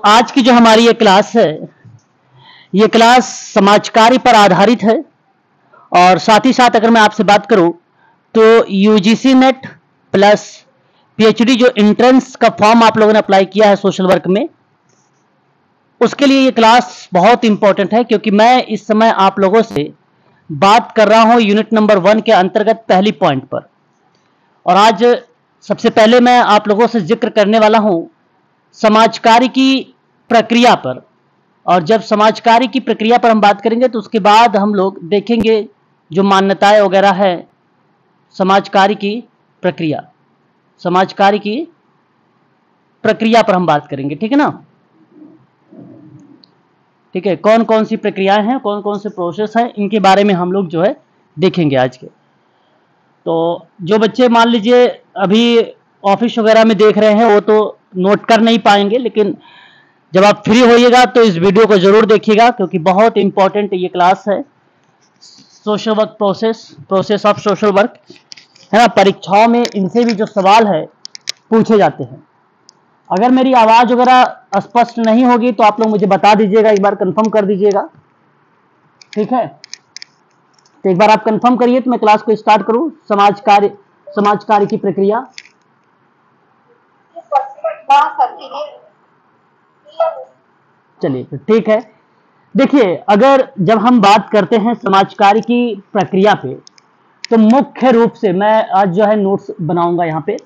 आज की जो हमारी ये क्लास है, ये क्लास समाज कार्य पर आधारित है। और साथ ही साथ अगर मैं आपसे बात करूं तो यूजीसी नेट प्लस पीएचडी जो एंट्रेंस का फॉर्म आप लोगों ने अप्लाई किया है सोशल वर्क में, उसके लिए ये क्लास बहुत इंपॉर्टेंट है, क्योंकि मैं इस समय आप लोगों से बात कर रहा हूं यूनिट नंबर 1 के अंतर्गत पहली पॉइंट पर। और आज सबसे पहले मैं आप लोगों से जिक्र करने वाला हूं समाज कार्य की प्रक्रिया पर। और जब समाज कार्य की प्रक्रिया पर हम बात करेंगे तो उसके बाद हम लोग देखेंगे जो मान्यताएं वगैरह है समाज कार्य की प्रक्रिया, समाज कार्य की प्रक्रिया पर हम बात करेंगे। ठीक है ना? ठीक है, कौन कौन सी प्रक्रियाएं हैं, कौन कौन से प्रोसेस हैं, इनके बारे में हम लोग जो है देखेंगे आज के। तो जो बच्चे मान लीजिए अभी ऑफिस वगैरह में देख रहे हैं वो तो नोट कर नहीं पाएंगे, लेकिन जब आप फ्री होइएगा तो इस वीडियो को जरूर देखिएगा, क्योंकि बहुत इंपॉर्टेंट ये क्लास है। Social work process of social work है ना। परीक्षाओं में इनसे भी जो सवाल है पूछे जाते हैं। अगर मेरी आवाज वगैरह स्पष्ट नहीं होगी तो आप लोग मुझे बता दीजिएगा, एक बार कंफर्म कर दीजिएगा। ठीक है, तो एक बार आप कंफर्म करिए तो मैं क्लास को स्टार्ट करूं। समाज कार्य की प्रक्रिया। चलिए तो ठीक है। देखिए, अगर जब हम बात करते हैं समाज कार्य की प्रक्रिया पे, तो मुख्य रूप से मैं आज जो है नोट्स बनाऊंगा यहाँ पे,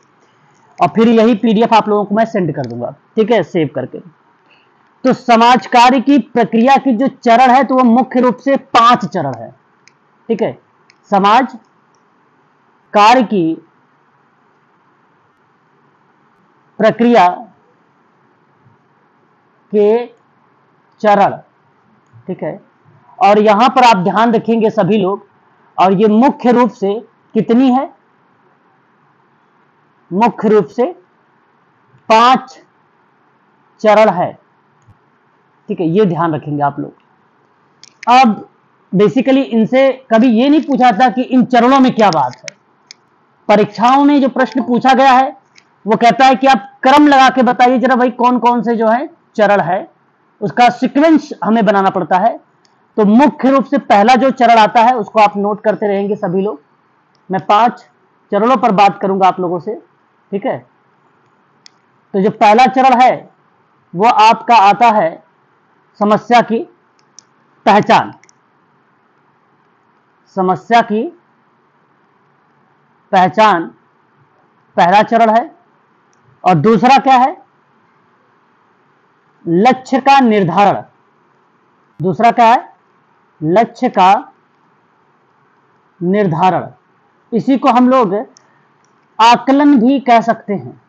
और फिर यही पीडीएफ आप लोगों को मैं सेंड कर दूंगा। ठीक है, सेव करके। तो समाज कार्य की प्रक्रिया की जो चरण है तो वो मुख्य रूप से 5 चरण है। ठीक है, समाज कार्य की प्रक्रिया के चरण। ठीक है, और यहां पर आप ध्यान रखेंगे सभी लोग, और ये मुख्य रूप से कितनी है? मुख्य रूप से 5 चरण है। ठीक है, ये ध्यान रखेंगे आप लोग। अब बेसिकली इनसे कभी ये नहीं पूछा था कि इन चरणों में क्या बात है। परीक्षाओं में जो प्रश्न पूछा गया है वो कहता है कि आप क्रम लगा के बताइए जरा भाई कौन कौन से जो है चरण है, उसका सीक्वेंस हमें बनाना पड़ता है। तो मुख्य रूप से पहला जो चरण आता है उसको आप नोट करते रहेंगे सभी लोग। मैं 5 चरणों पर बात करूंगा आप लोगों से। ठीक है, तो जो पहला चरण है वो आपका आता है समस्या की पहचान। समस्या की पहचान पहला चरण है। और दूसरा क्या है? लक्ष्य का निर्धारण। दूसरा क्या है? लक्ष्य का निर्धारण। इसी को हम लोग आकलन भी कह सकते हैं,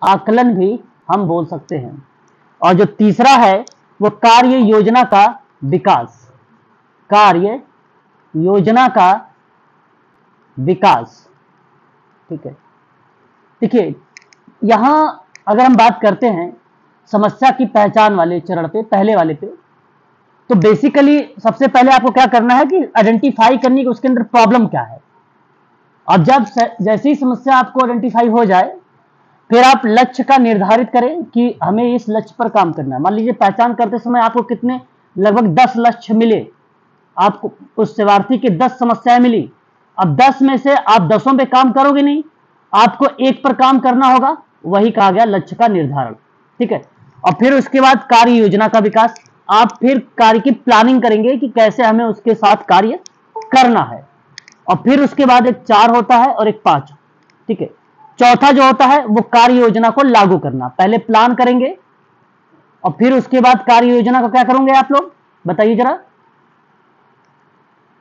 आकलन भी हम बोल सकते हैं। और जो तीसरा है वो कार्य योजना का विकास। कार्य योजना का विकास। ठीक है, देखिए यहां अगर हम बात करते हैं समस्या की पहचान वाले चरण पे, पहले वाले पे, तो बेसिकली सबसे पहले आपको क्या करना है कि आइडेंटिफाई करनी कि उसके अंदर प्रॉब्लम क्या है। अब जब जैसी ही समस्या आपको आइडेंटिफाई हो जाए, फिर आप लक्ष्य का निर्धारित करें कि हमें इस लक्ष्य पर काम करना है। मान लीजिए पहचान करते समय आपको कितने, लगभग 10 लक्ष्य मिले, आपको उस सेवार्थी की 10 समस्याएं मिली। अब 10 में से आप 10 पे काम करोगे नहीं, आपको एक पर काम करना होगा। वही कहा गया लक्ष्य का निर्धारण। ठीक है, और फिर उसके बाद कार्य योजना का विकास। आप फिर कार्य की प्लानिंग करेंगे कि कैसे हमें उसके साथ कार्य करना है। और फिर उसके बाद एक 4 होता है और एक 5। ठीक है, चौथा जो होता है वो कार्य योजना को लागू करना। पहले प्लान करेंगे और फिर उसके बाद कार्य योजना को क्या करोगे आप लोग, बताइए जरा?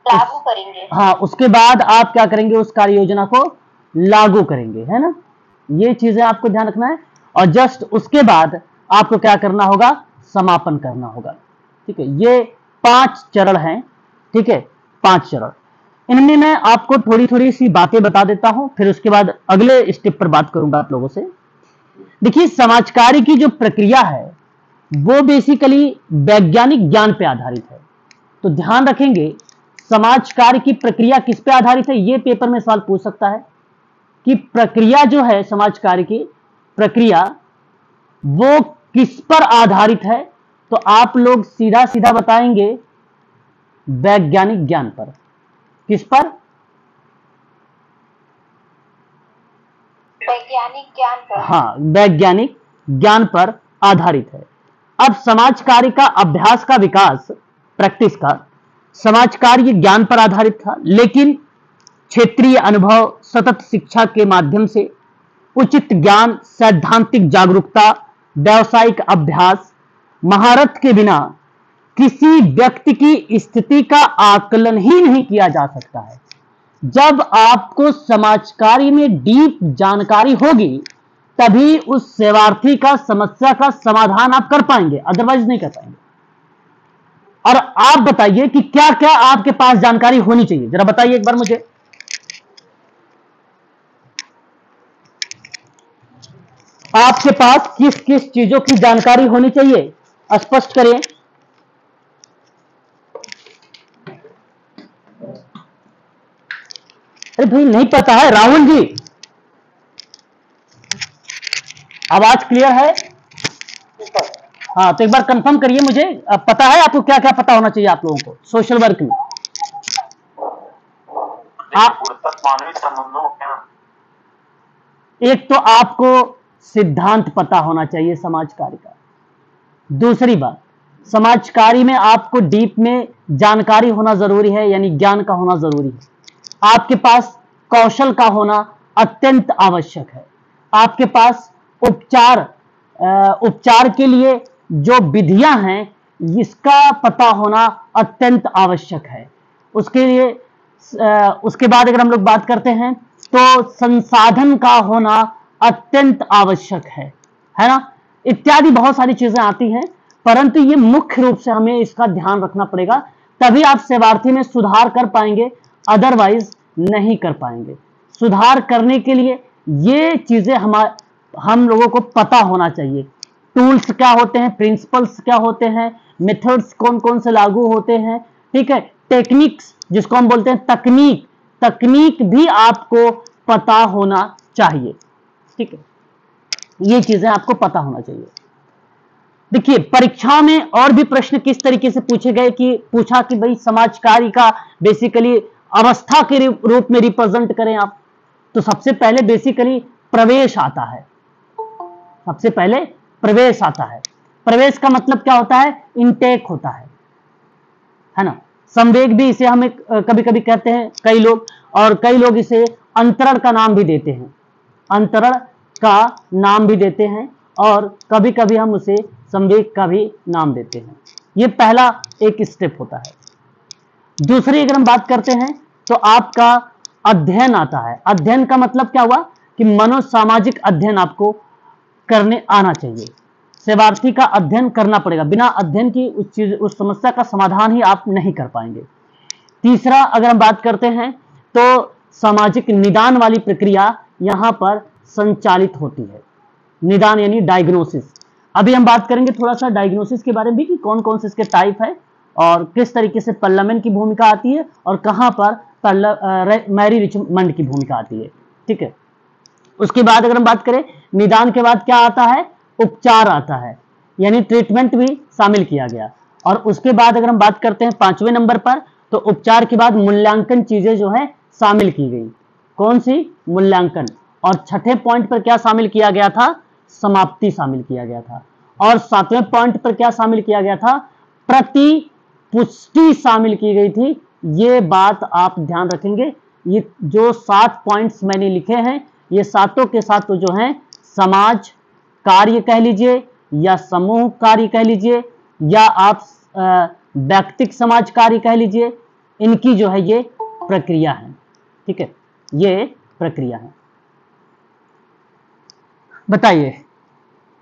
लागू करेंगे। हाँ, उसके बाद आप क्या करेंगे? उस कार्य योजना को लागू करेंगे, है ना। ये चीजें आपको ध्यान रखना है। और जस्ट उसके बाद आपको क्या करना होगा? समापन करना होगा। ठीक है, ये 5 चरण हैं। ठीक है, 5 चरण। इनमें मैं आपको थोड़ी थोड़ी सी बातें बता देता हूं, फिर उसके बाद अगले स्टेप पर बात करूंगा आप लोगों से। देखिए, समाज कार्य की जो प्रक्रिया है वो बेसिकली वैज्ञानिक ज्ञान पे आधारित है। तो ध्यान रखेंगे समाज कार्य की प्रक्रिया किस पे आधारित है, ये पेपर में सवाल पूछ सकता है कि प्रक्रिया जो है समाज कार्य की प्रक्रिया वो किस पर आधारित है? तो आप लोग सीधा सीधा बताएंगे वैज्ञानिक ज्ञान पर। किस पर? वैज्ञानिक ज्ञान पर। हाँ, वैज्ञानिक ज्ञान पर आधारित है। अब समाज कार्य का अभ्यास का विकास, प्रैक्टिस का, समाज कार्य ज्ञान पर आधारित था, लेकिन क्षेत्रीय अनुभव, सतत शिक्षा के माध्यम से उचित ज्ञान, सैद्धांतिक जागरूकता, व्यावसायिक अभ्यास, महारत के बिना किसी व्यक्ति की स्थिति का आकलन ही नहीं किया जा सकता है। जब आपको समाज कार्य में डीप जानकारी होगी तभी उस सेवार्थी का समस्या का समाधान आप कर पाएंगे, अदरवाइज नहीं कर पाएंगे। और आप बताइए कि क्या क्या आपके पास जानकारी होनी चाहिए, जरा बताइए एक बार मुझे। आपके पास किस किस चीजों की जानकारी होनी चाहिए, स्पष्ट करिए। अरे भाई नहीं पता है राहुल जी, आवाज क्लियर है? हाँ, तो एक बार कंफर्म करिए मुझे, पता है आपको क्या क्या पता होना चाहिए आप लोगों को सोशल वर्क में? एक तो आपको सिद्धांत पता होना चाहिए समाज कार्य का। दूसरी बात, समाज कार्य में आपको डीप में जानकारी होना जरूरी है, यानी ज्ञान का होना जरूरी है। आपके पास कौशल का होना अत्यंत आवश्यक है। आपके पास उपचार के लिए जो विधियां हैं इसका पता होना अत्यंत आवश्यक है। उसके लिए उसके बाद अगर हम लोग बात करते हैं तो संसाधन का होना अत्यंत आवश्यक है ना, इत्यादि बहुत सारी चीजें आती हैं, परंतु ये मुख्य रूप से हमें इसका ध्यान रखना पड़ेगा, तभी आप सेवार्थी में सुधार कर पाएंगे, अदरवाइज नहीं कर पाएंगे। सुधार करने के लिए ये चीजें हम लोगों को पता होना चाहिए। टूल्स क्या होते हैं, प्रिंसिपल्स क्या होते हैं, मेथड्स कौन कौन से लागू होते हैं, ठीक है, टेक्निक्स जिसको हम बोलते हैं तकनीक भी आपको पता होना चाहिए, ठीक है, ये चीजें आपको पता होना चाहिए। देखिए परीक्षा में और भी प्रश्न किस तरीके से पूछे गए कि पूछा कि भाई समाज कार्य का बेसिकली अवस्था के रूप में रिप्रेजेंट करें आप, तो सबसे पहले बेसिकली प्रवेश आता है। सबसे पहले प्रवेश आता है। प्रवेश का मतलब क्या होता है? इनटेक होता है ना। संवेग भी इसे हमें कभी कभी कहते हैं कई लोग, और कई लोग इसे अंतरण का नाम भी देते हैं, अंतरण का नाम भी देते हैं, और कभी कभी हम उसे संवेग का भी नाम देते हैं। यह पहला एक स्टेप होता है। दूसरी अगर हम बात करते हैं तो आपका अध्ययन आता है। अध्ययन का मतलब क्या हुआ कि मनोसामाजिक अध्ययन आपको करने आना चाहिए। सेवार्थी का अध्ययन करना पड़ेगा, बिना अध्ययन की उस समस्या का समाधान ही आप नहीं कर पाएंगे। तीसरा अगर हम बात करते हैं तो सामाजिक निदान वाली प्रक्रिया यहां पर संचालित होती है। निदान यानी डायग्नोसिस। अभी हम बात करेंगे थोड़ा सा डायग्नोसिस के बारे में भी कि कौन कौन से इसके टाइप है और किस तरीके से पार्लियामेंट की भूमिका आती है और कहां पर मैरी रिचमंड की भूमिका आती है, ठीक है। उसके बाद अगर हम बात करें निदान के बाद क्या आता है? उपचार आता है, यानी ट्रीटमेंट भी शामिल किया गया। और उसके बाद अगर हम बात करते हैं 5वें नंबर पर, तो उपचार के बाद मूल्यांकन चीजें जो है शामिल की गई। कौन सी? मूल्यांकन। और 6ठे पॉइंट पर क्या शामिल किया गया था? समाप्ति शामिल किया गया था। और 7वें पॉइंट पर क्या शामिल किया गया था? प्रतिपुष्टि शामिल की गई थी। ये बात आप ध्यान रखेंगे। ये जो 7 पॉइंट्स मैंने लिखे हैं ये सातों के सातों जो हैं समाज कार्य कह लीजिए या समूह कार्य कह लीजिए या आप व्यक्तिगत समाज कार्य कह लीजिए, इनकी जो है ये प्रक्रिया है, ठीक है, ये प्रक्रिया है। बताइए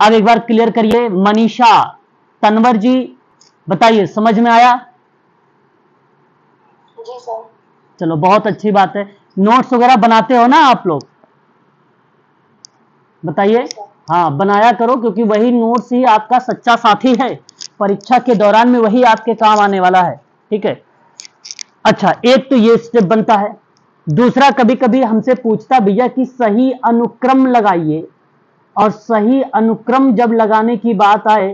अब एक बार क्लियर करिए। मनीषा, तनवर जी बताइए, समझ में आया? जी सर। चलो बहुत अच्छी बात है। नोट्स वगैरह बनाते हो ना आप लोग? बताइए। हाँ बनाया करो, क्योंकि वही नोट्स ही आपका सच्चा साथी है। परीक्षा के दौरान में वही आपके काम आने वाला है, ठीक है। अच्छा, एक तो ये स्टेप बनता है। दूसरा, कभी कभी हमसे पूछता भैया कि सही अनुक्रम लगाइए, और सही अनुक्रम जब लगाने की बात आए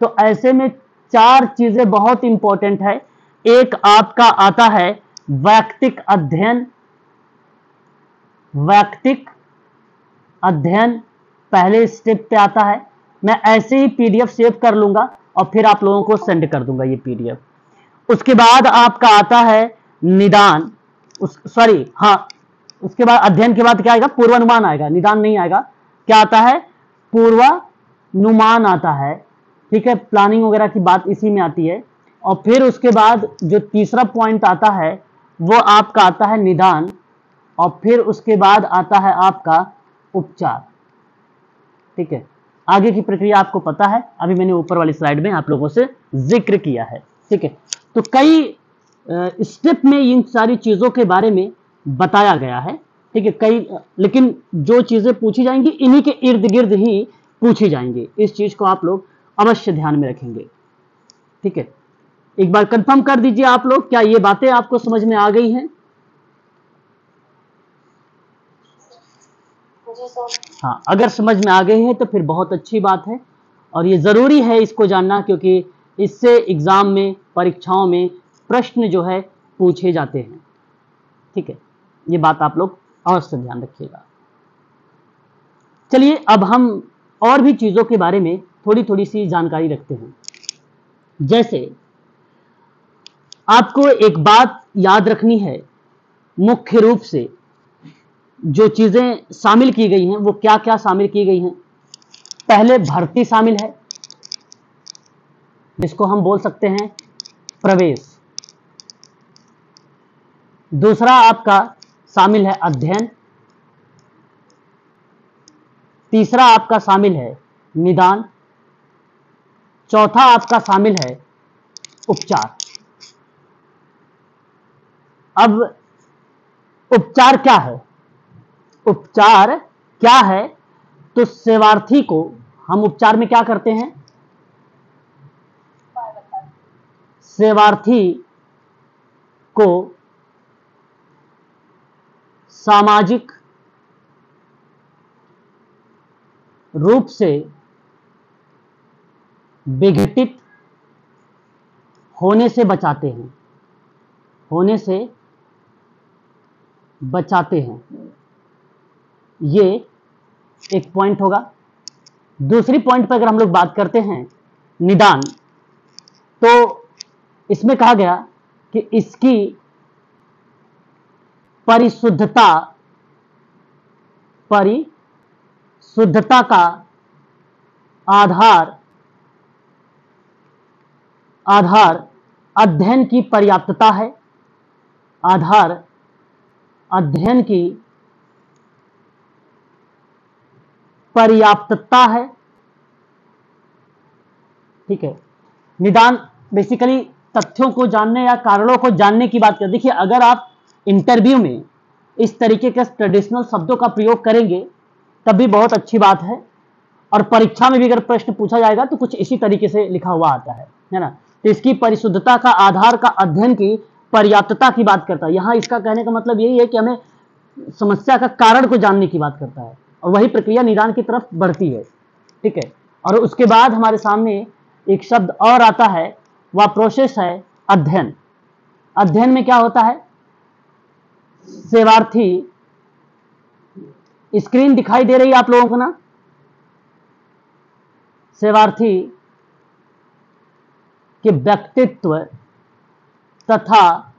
तो ऐसे में चार चीजें बहुत इंपॉर्टेंट है। एक आपका आता है वैयक्तिक अध्ययन। वैयक्तिक अध्ययन पहले स्टेप पे आता है। मैं ऐसे ही पीडीएफ सेव कर लूंगा और फिर आप लोगों को सेंड कर दूंगा ये पीडीएफ। उसके बाद आपका आता है निदान, उसके बाद अध्ययन के बाद क्या आएगा, पूर्वानुमान आएगा, निदान नहीं आएगा। क्या आता है, पूर्वानुमान आता है। ठीक है, प्लानिंग वगैरह की बात इसी में आती है। और फिर उसके बाद जो तीसरा पॉइंट आता है वो आपका आता है निदान, और फिर उसके बाद आता है आपका उपचार। ठीक है, आगे की प्रक्रिया आपको पता है, अभी मैंने ऊपर वाली स्लाइड में आप लोगों से जिक्र किया है। ठीक है, तो कई स्टेप में इन सारी चीजों के बारे में बताया गया है। ठीक है, लेकिन जो चीजें पूछी जाएंगी इन्हीं के इर्द गिर्द ही पूछी जाएंगी। इस चीज को आप लोग अवश्य ध्यान में रखेंगे। ठीक है, एक बार कंफर्म कर दीजिए आप लोग, क्या ये बातें आपको समझ में आ गई हैं? हाँ, अगर समझ में आ गई है तो फिर बहुत अच्छी बात है, और ये जरूरी है इसको जानना, क्योंकि इससे एग्जाम में, परीक्षाओं में प्रश्न जो है पूछे जाते हैं। ठीक है, ये बात आप लोग अवश्य ध्यान रखिएगा। चलिए अब हम और भी चीजों के बारे में थोड़ी थोड़ी सी जानकारी रखते हैं। जैसे आपको एक बात याद रखनी है, मुख्य रूप से जो चीजें शामिल की गई हैं वो क्या क्या शामिल की गई हैं। पहले भर्ती शामिल है, जिसको हम बोल सकते हैं प्रवेश। दूसरा आपका शामिल है अध्ययन। तीसरा आपका शामिल है निदान। चौथा आपका शामिल है उपचार। अब उपचार क्या है? उपचार क्या है, तो सेवार्थी को हम उपचार में क्या करते हैं, सेवार्थी को सामाजिक रूप से विघटित होने से बचाते हैं, होने से बचाते हैं। ये एक पॉइंट होगा। दूसरी पॉइंट पर अगर हम लोग बात करते हैं निदान, तो इसमें कहा गया कि इसकी परिशुद्धता का आधार अध्ययन की पर्याप्तता है। आधार अध्ययन की पर्याप्तता है। ठीक है, निदान बेसिकली तथ्यों को जानने या कारणों को जानने की बात कर। देखिए, अगर आप इंटरव्यू में इस तरीके के ट्रेडिशनल शब्दों का प्रयोग करेंगे तब भी बहुत अच्छी बात है, और परीक्षा में भी अगर प्रश्न पूछा जाएगा तो कुछ इसी तरीके से लिखा हुआ आता है ना। तो इसकी परिशुद्धता का आधार का अध्ययन की पर्याप्तता की बात करता है। यहां इसका कहने का मतलब यही है कि हमें समस्या का कारण को जानने की बात करता है, और वही प्रक्रिया निदान की तरफ बढ़ती है। ठीक है, और उसके बाद हमारे सामने एक शब्द और आता है, वह प्रोसेस है अध्ययन। अध्ययन में क्या होता है, सेवार्थी, स्क्रीन दिखाई दे रही है आप लोगों को ना, सेवार्थी के व्यक्तित्व तथा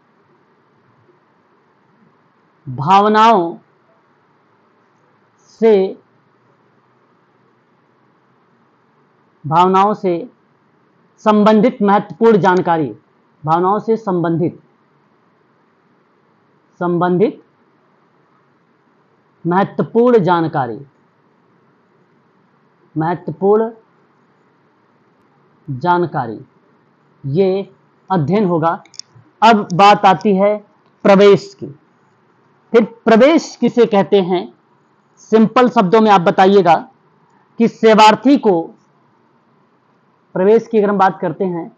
भावनाओं से संबंधित महत्वपूर्ण जानकारी, भावनाओं से संबंधित महत्वपूर्ण जानकारी, ये अध्ययन होगा। अब बात आती है प्रवेश की। फिर प्रवेश किसे कहते हैं, सिंपल शब्दों में आप बताइएगा कि सेवार्थी को, प्रवेश की अगर हम बात करते हैं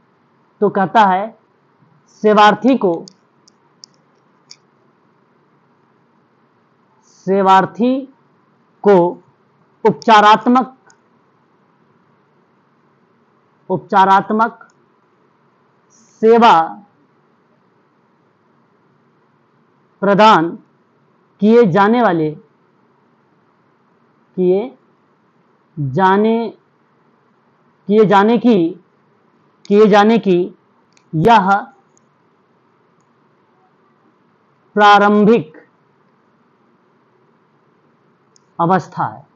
तो कहता है सेवार्थी को उपचारात्मक सेवा प्रदान किए जाने की यह प्रारंभिक अवस्था है।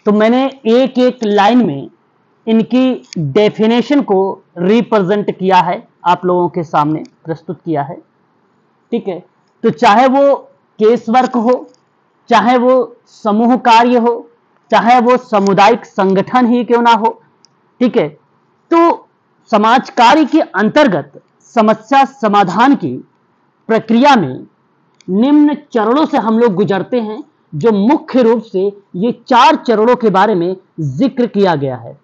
तो मैंने एक एक लाइन में इनकी डेफिनेशन को रिप्रेजेंट किया है, आप लोगों के सामने प्रस्तुत किया है। ठीक है, तो चाहे वो केस वर्क हो, चाहे वो समूह कार्य हो, चाहे वो सामुदायिक संगठन ही क्यों ना हो, ठीक है, तो समाज कार्य के अंतर्गत समस्या समाधान की प्रक्रिया में निम्न चरणों से हम लोग गुजरते हैं, जो मुख्य रूप से ये 4 चरणों के बारे में जिक्र किया गया है।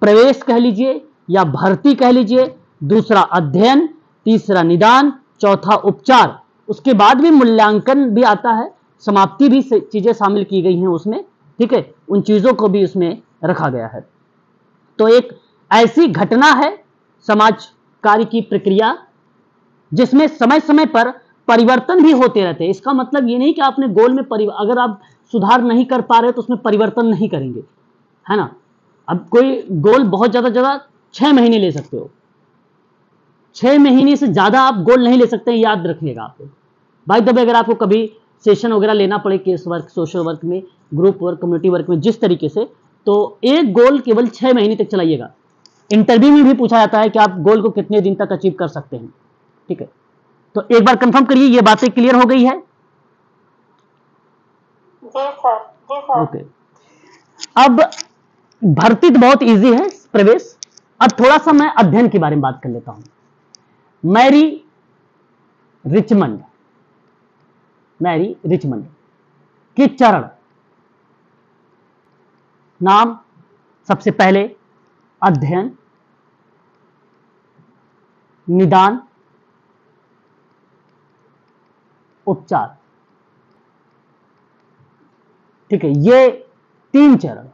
प्रवेश कह लीजिए या भर्ती कह लीजिए, दूसरा अध्ययन, तीसरा निदान, चौथा उपचार, उसके बाद भी मूल्यांकन भी आता है, समाप्ति भी चीजें शामिल की गई हैं उसमें। ठीक है, उन चीजों को भी उसमें रखा गया है। तो एक ऐसी घटना है समाज कार्य की प्रक्रिया जिसमें समय समय पर परिवर्तन भी होते रहते हैं। इसका मतलब ये नहीं कि आपने गोल में अगर आप सुधार नहीं कर पा रहे तो उसमें परिवर्तन नहीं करेंगे, है ना। अब कोई गोल बहुत ज्यादा 6 महीने ले सकते हो, 6 महीने से ज्यादा आप गोल नहीं ले सकते, याद रखिएगा आप लोग। भाई तब अगर आपको कभी सेशन वगैरह लेना पड़े, केस वर्क, सोशल वर्क में, ग्रुप वर्क, कम्युनिटी वर्क में, जिस तरीके से, तो एक गोल केवल 6 महीने तक चलाइएगा। इंटरव्यू में भी पूछा जाता है कि आप गोल को कितने दिन तक अचीव कर सकते हैं। ठीक है, तो एक बार कंफर्म करिए, ये बातें क्लियर हो गई है? जी सर। ओके, अब भर्ती तो बहुत इजी है, प्रवेश। अब थोड़ा सा मैं अध्ययन के बारे में बात कर लेता हूं। मैरी रिचमंड के चरण, नाम सबसे पहले अध्ययन, निदान, उपचार। ठीक है, ये 3 चरण।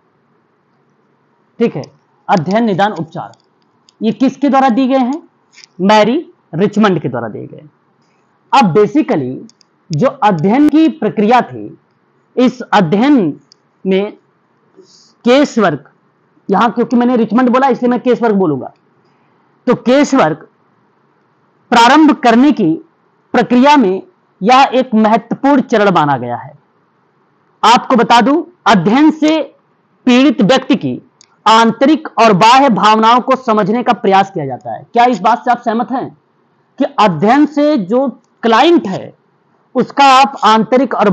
ठीक है, अध्ययन, निदान, उपचार, ये किसके द्वारा दिए गए हैं? मैरी रिचमंड के द्वारा दिए गए। अब बेसिकली जो अध्ययन की प्रक्रिया थी, इस अध्ययन में केस वर्क, यहां क्योंकि मैंने रिचमंड बोला इसलिए मैं केस वर्क बोलूंगा, तो केस वर्क प्रारंभ करने की प्रक्रिया में यह एक महत्वपूर्ण चरण माना गया है। आपको बता दूं, अध्ययन से पीड़ित व्यक्ति की आंतरिक और बाह्य भावनाओं को समझने का प्रयास किया जाता है। क्या इस बात से आप सहमत हैं कि अध्ययन से जो क्लाइंट है उसका आप आंतरिक और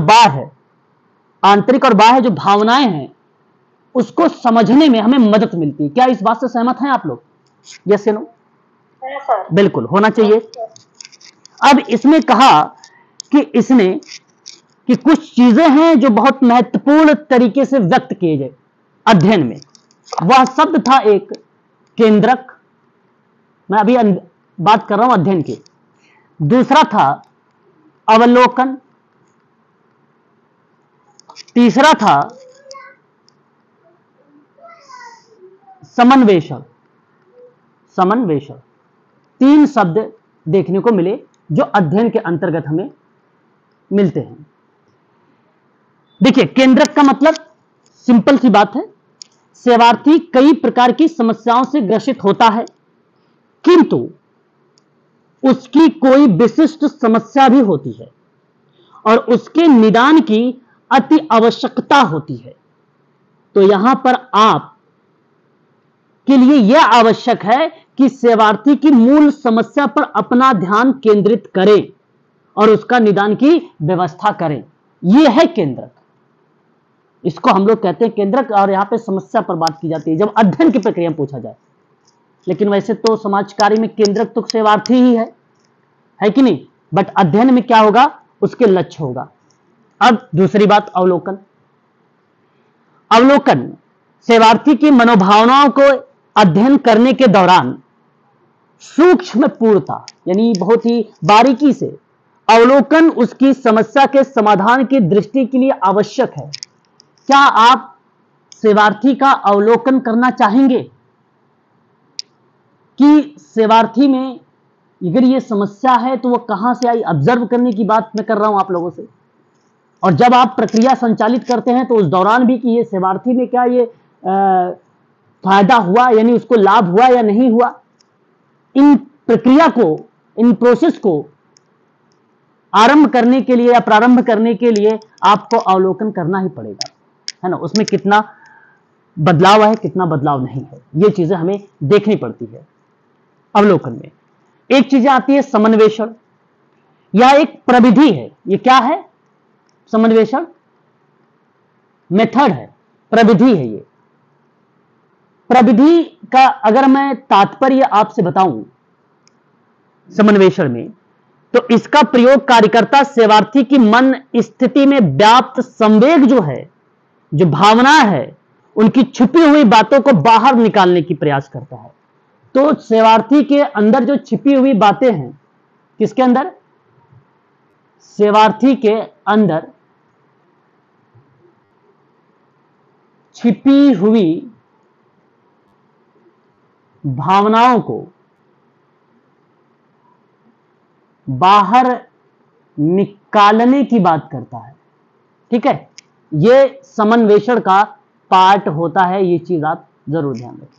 बाह्य जो भावनाएं हैं उसको समझने में हमें मदद मिलती है? क्या इस बात से सहमत हैं आप लोग? यस या नो? बिल्कुल होना चाहिए। अब इसमें कहा कि कुछ चीजें हैं जो बहुत महत्वपूर्ण तरीके से व्यक्त किए गए अध्ययन में। वह शब्द था एक केंद्रक, मैं अभी बात कर रहा हूं अध्ययन की। दूसरा था अवलोकन, तीसरा था समन्वेषण। 3 शब्द देखने को मिले जो अध्ययन के अंतर्गत हमें मिलते हैं। देखिए, केंद्रक का मतलब सिंपल सी बात है, सेवार्थी कई प्रकार की समस्याओं से ग्रसित होता है, किंतु उसकी कोई विशिष्ट समस्या भी होती है और उसके निदान की अति आवश्यकता होती है। तो यहां पर आप के लिए यह आवश्यक है कि सेवार्थी की मूल समस्या पर अपना ध्यान केंद्रित करें और उसका निदान की व्यवस्था करें। यह है केंद्रक, इसको हम लोग कहते हैं केंद्रक। और यहां पे समस्या पर बात की जाती है जब अध्ययन की प्रक्रिया में पूछा जाए। लेकिन वैसे तो समाज कार्य में केंद्रक तो सेवार्थी ही है कि नहीं, बट अध्ययन में क्या होगा, उसके लक्ष्य होगा। अब दूसरी बात, अवलोकन सेवार्थी की मनोभावनाओं को अध्ययन करने के दौरान सूक्ष्म पूर्णता यानी बहुत ही बारीकी से अवलोकन उसकी समस्या के समाधान की दृष्टि के लिए आवश्यक है। क्या आप सेवार्थी का अवलोकन करना चाहेंगे कि सेवार्थी में अगर ये समस्या है तो वो कहां से आई? ऑब्जर्व करने की बात मैं कर रहा हूं आप लोगों से। और जब आप प्रक्रिया संचालित करते हैं तो उस दौरान भी कि ये सेवार्थी में क्या ये फायदा हुआ, यानी उसको लाभ हुआ या नहीं हुआ, इन प्रक्रिया को, इन प्रोसेस को आरंभ करने के लिए या प्रारंभ करने के लिए आपको अवलोकन करना ही पड़ेगा, है ना। उसमें कितना बदलाव है, कितना बदलाव नहीं है, ये चीजें हमें देखनी पड़ती है अवलोकन में। एक चीज आती है समन्वेषण। यह एक प्रविधि है। ये क्या है? समन्वेषण मेथड है, प्रविधि है। ये प्रविधि का अगर मैं तात्पर्य आपसे बताऊं समन्वेषण में, तो इसका प्रयोग कार्यकर्ता सेवार्थी की मन स्थिति में व्याप्त संवेग जो है, जो भावना है, उनकी छुपी हुई बातों को बाहर निकालने की प्रयास करता है। तो सेवार्थी के अंदर जो छिपी हुई बातें हैं, किसके अंदर? सेवार्थी के अंदर छिपी हुई भावनाओं को बाहर निकालने की बात करता है। ठीक है, यह समन्वेषण का पार्ट होता है। ये चीज आप जरूर ध्यान रखें।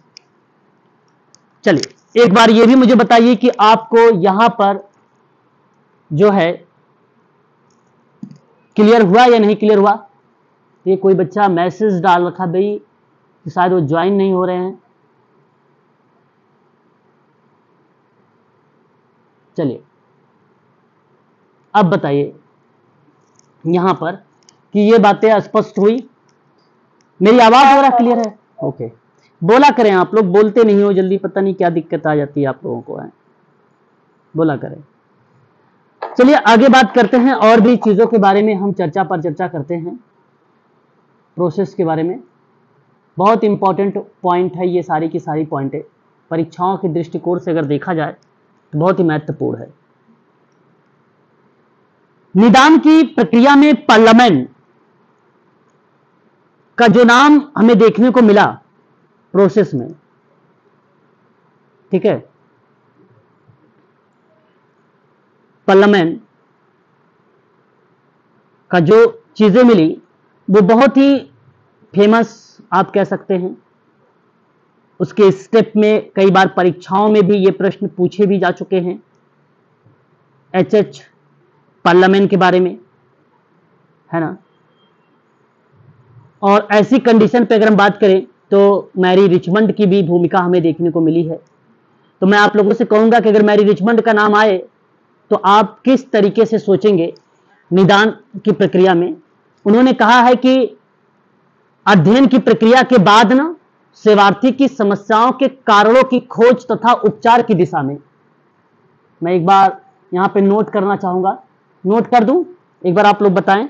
चलिए एक बार ये भी मुझे बताइए कि आपको यहां पर जो है क्लियर हुआ या नहीं क्लियर हुआ? ये कोई बच्चा मैसेज डाल रखा भाई कि शायद वो ज्वाइन नहीं हो रहे हैं। चलिए अब बताइए यहां पर कि ये बातें स्पष्ट हुई। मेरी आवाज हो रहा क्लियर है? ओके, बोला करें आप लोग, बोलते नहीं हो जल्दी, पता नहीं क्या दिक्कत आ जाती है आप लोगों को, है बोला करें। चलिए आगे बात करते हैं, और भी चीजों के बारे में हम चर्चा करते हैं। प्रोसेस के बारे में बहुत इंपॉर्टेंट पॉइंट है ये, सारी की सारी पॉइंट है, परीक्षाओं के दृष्टिकोण से अगर देखा जाए तो बहुत ही महत्वपूर्ण है। निदान की प्रक्रिया में पार्लियामेंट का जो नाम हमें देखने को मिला प्रोसेस में, ठीक है, पार्लियामेंट का जो चीजें मिली वो बहुत ही फेमस आप कह सकते हैं। उसके स्टेप में कई बार परीक्षाओं में भी ये प्रश्न पूछे भी जा चुके हैं, एचएच पार्लियामेंट के बारे में, है ना। और ऐसी कंडीशन पे अगर हम बात करें तो मैरी रिचमंड की भी भूमिका हमें देखने को मिली है। तो मैं आप लोगों से कहूंगा कि अगर मैरी रिचमंड का नाम आए तो आप किस तरीके से सोचेंगे निदान की प्रक्रिया में। उन्होंने कहा है कि अध्ययन की प्रक्रिया के बाद ना सेवार्थी की समस्याओं के कारणों की खोज तथा उपचार की दिशा में, मैं एक बार यहां पे नोट करना चाहूंगा, नोट कर दूं, एक बार आप लोग बताएं।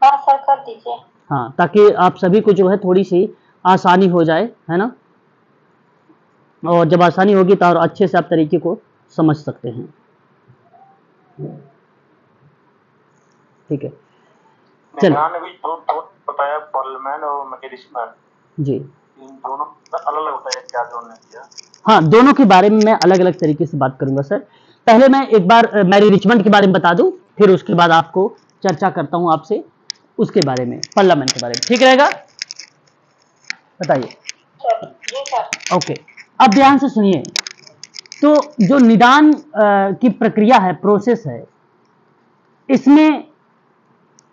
हाँ सर कर दीजिए। हाँ, ताकि आप सभी को जो है थोड़ी सी आसानी हो जाए, है ना। और जब आसानी होगी तो और अच्छे से आप तरीके को समझ सकते हैं। ठीक है, चलिए भी दो बताया, पार्लियामेंट और मैकेनिज्म जी, इन दोनों अलग अलग होता है, क्या जोड़ने किया? हाँ, दोनों के बारे में मैं अलग अलग तरीके से बात करूंगा सर। पहले मैं एक बार मैरी रिचमंड के बारे में बता दूं, फिर उसके बाद आपको चर्चा करता हूं आपसे उसके बारे में, पार्लियामेंट के बारे में। ठीक रहेगा? बताइए। जी सर। ओके, अब ध्यान से सुनिए। तो जो निदान की प्रक्रिया है, प्रोसेस है, इसमें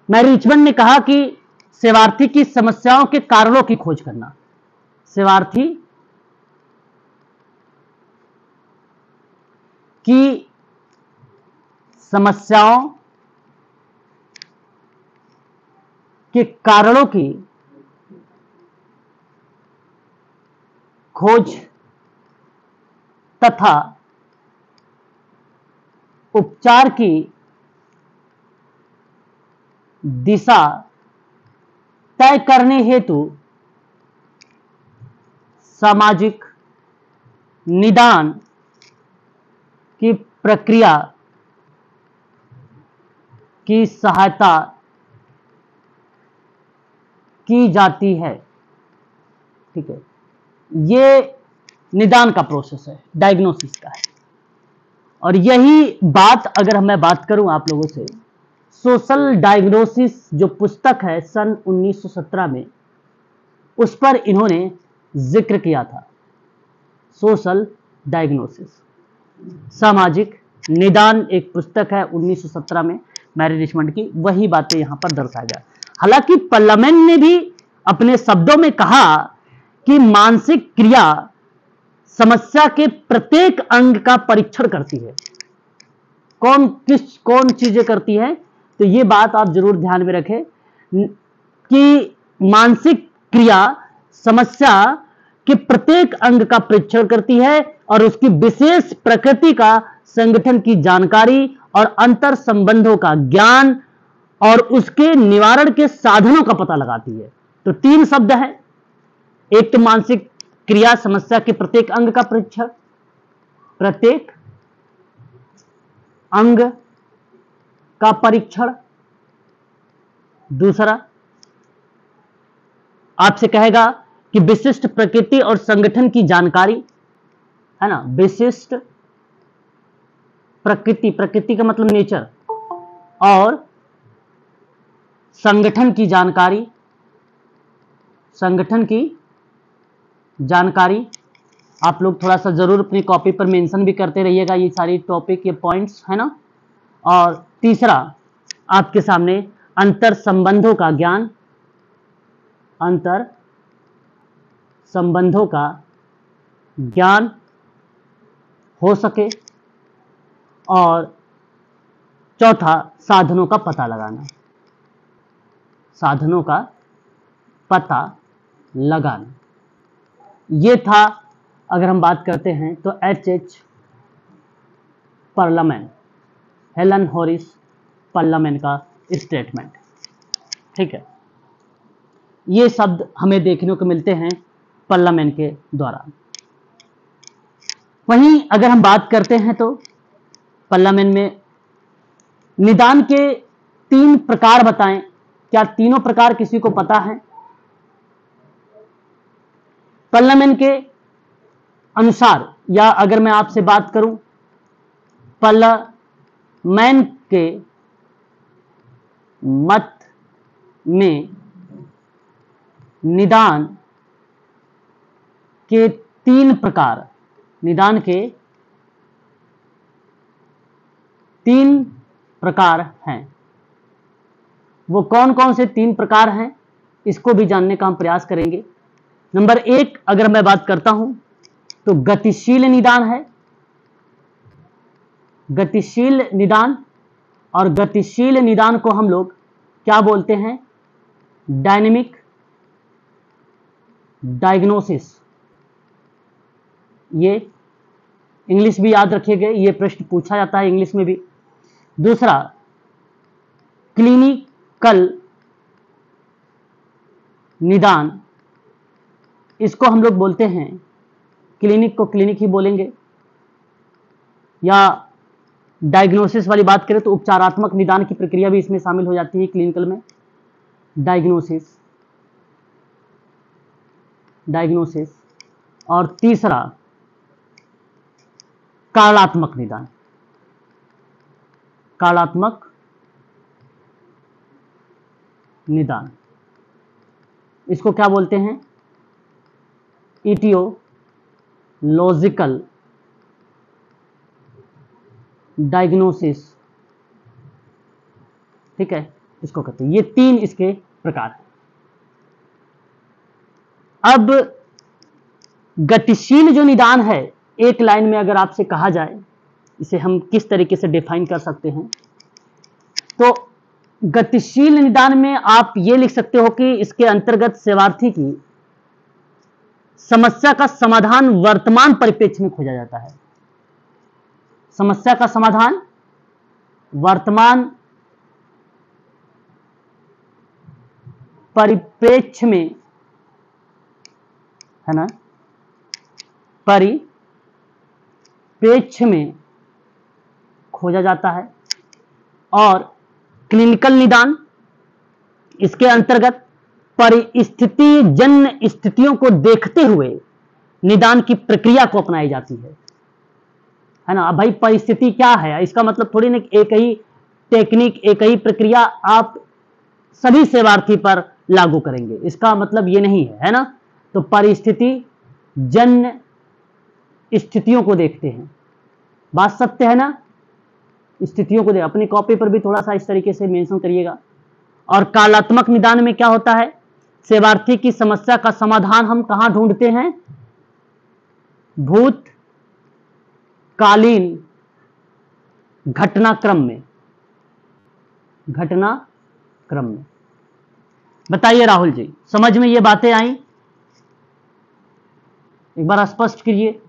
मैरी रिचमंड ने कहा कि सेवार्थी की समस्याओं के कारणों की खोज करना, सेवार्थी की समस्याओं के कारणों की खोज तथा उपचार की दिशा तय करने हेतु सामाजिक निदान की प्रक्रिया की सहायता की जाती है। ठीक है, ये निदान का प्रोसेस है, डायग्नोसिस का है। और यही बात अगर मैं बात करूं आप लोगों से, सोशल डायग्नोसिस जो पुस्तक है सन 1917 में, उस पर इन्होंने जिक्र किया था। सोशल डायग्नोसिस, सामाजिक निदान, एक पुस्तक है 1917 में मैरी रिचमंड की, वही बातें यहां पर दर्शाया गया। हालांकि पार्लियामेंट ने भी अपने शब्दों में कहा कि मानसिक क्रिया समस्या के प्रत्येक अंग का परीक्षण करती है। कौन चीजें करती है, तो ये बात आप जरूर ध्यान में रखें कि मानसिक क्रिया समस्या के प्रत्येक अंग का परीक्षण करती है और उसकी विशेष प्रकृति का, संगठन की जानकारी और अंतर संबंधों का ज्ञान और उसके निवारण के साधनों का पता लगाती है। तो 3 शब्द है, एक तो मानसिक क्रिया समस्या के प्रत्येक अंग का परीक्षण, प्रत्येक अंग का परीक्षण। दूसरा आपसे कहेगा कि विशिष्ट प्रकृति और संगठन की जानकारी, है ना, विशिष्ट प्रकृति, प्रकृति का मतलब नेचर, और संगठन की जानकारी, संगठन की जानकारी। आप लोग थोड़ा सा जरूर अपनी कॉपी पर मेंशन भी करते रहिएगा ये सारी टॉपिक, ये पॉइंट्स, है ना। और तीसरा आपके सामने अंतर संबंधों का ज्ञान, अंतर संबंधों का ज्ञान हो सके, और चौथा साधनों का पता लगाना, साधनों का पता लगाना। ये था, अगर हम बात करते हैं तो H.H. पार्लियामेंट, हेलन हॉरिस पार्लियामेंट का स्टेटमेंट। ठीक है, ये शब्द हमें देखने को मिलते हैं पार्लियामेंट के द्वारा। वहीं अगर हम बात करते हैं तो पार्लियामेंट में निदान के 3 प्रकार बताएं, क्या तीनों प्रकार किसी को पता है? पार्लियामेंट के अनुसार, या अगर मैं आपसे बात करूं पार्लियामेंट के मत में निदान के 3 प्रकार, निदान के 3 प्रकार हैं। वो कौन कौन से 3 प्रकार हैं, इसको भी जानने का हम प्रयास करेंगे। नंबर 1 अगर मैं बात करता हूं तो गतिशील निदान है, गतिशील निदान। और गतिशील निदान को हम लोग क्या बोलते हैं? Dynamic diagnosis. ये इंग्लिश भी याद रखिएगा, ये प्रश्न पूछा जाता है इंग्लिश में भी। दूसरा क्लिनिकल निदान, इसको हम लोग बोलते हैं, क्लिनिक को क्लिनिक ही बोलेंगे, या डायग्नोसिस वाली बात करें तो उपचारात्मक निदान की प्रक्रिया भी इसमें शामिल हो जाती है क्लिनिकल में। Diagnosis, diagnosis. और तीसरा कार्यात्मक निदान, कार्यात्मक निदान, इसको क्या बोलते हैं? Aetiological diagnosis. ठीक है, इसको कहते हैं। ये 3 इसके प्रकार हैं। अब गतिशील जो निदान है, एक लाइन में अगर आपसे कहा जाए इसे हम किस तरीके से डिफाइन कर सकते हैं, तो गतिशील निदान में आप ये लिख सकते हो कि इसके अंतर्गत सेवार्थी की समस्या का समाधान वर्तमान परिप्रेक्ष्य में खोजा जाता है। समस्या का समाधान वर्तमान परिप्रेक्ष्य में, है ना, परिप्रेक्ष्य में खोजा जाता है। और क्लिनिकल निदान, इसके अंतर्गत परिस्थिति जन्य स्थितियों को देखते हुए निदान की प्रक्रिया को अपनाई जाती है ना। अब भाई परिस्थिति क्या है, इसका मतलब थोड़ी ना एक ही टेक्निक, एक ही प्रक्रिया आप सभी सेवार्थी पर लागू करेंगे, इसका मतलब ये नहीं है ना। तो परिस्थिति जन्य स्थितियों को देखते हैं, बात सत्य है ना। स्थितियों को अपनी कॉपी पर भी थोड़ा सा इस तरीके से मेंशन करिएगा। और कालात्मक निदान में क्या होता है, सेवार्थी की समस्या का समाधान हम कहां ढूंढते हैं, भूतकालीन घटनाक्रम में। घटनाक्रम में बताइए राहुल जी, समझ में ये बातें आई, एक बार स्पष्ट कीजिए।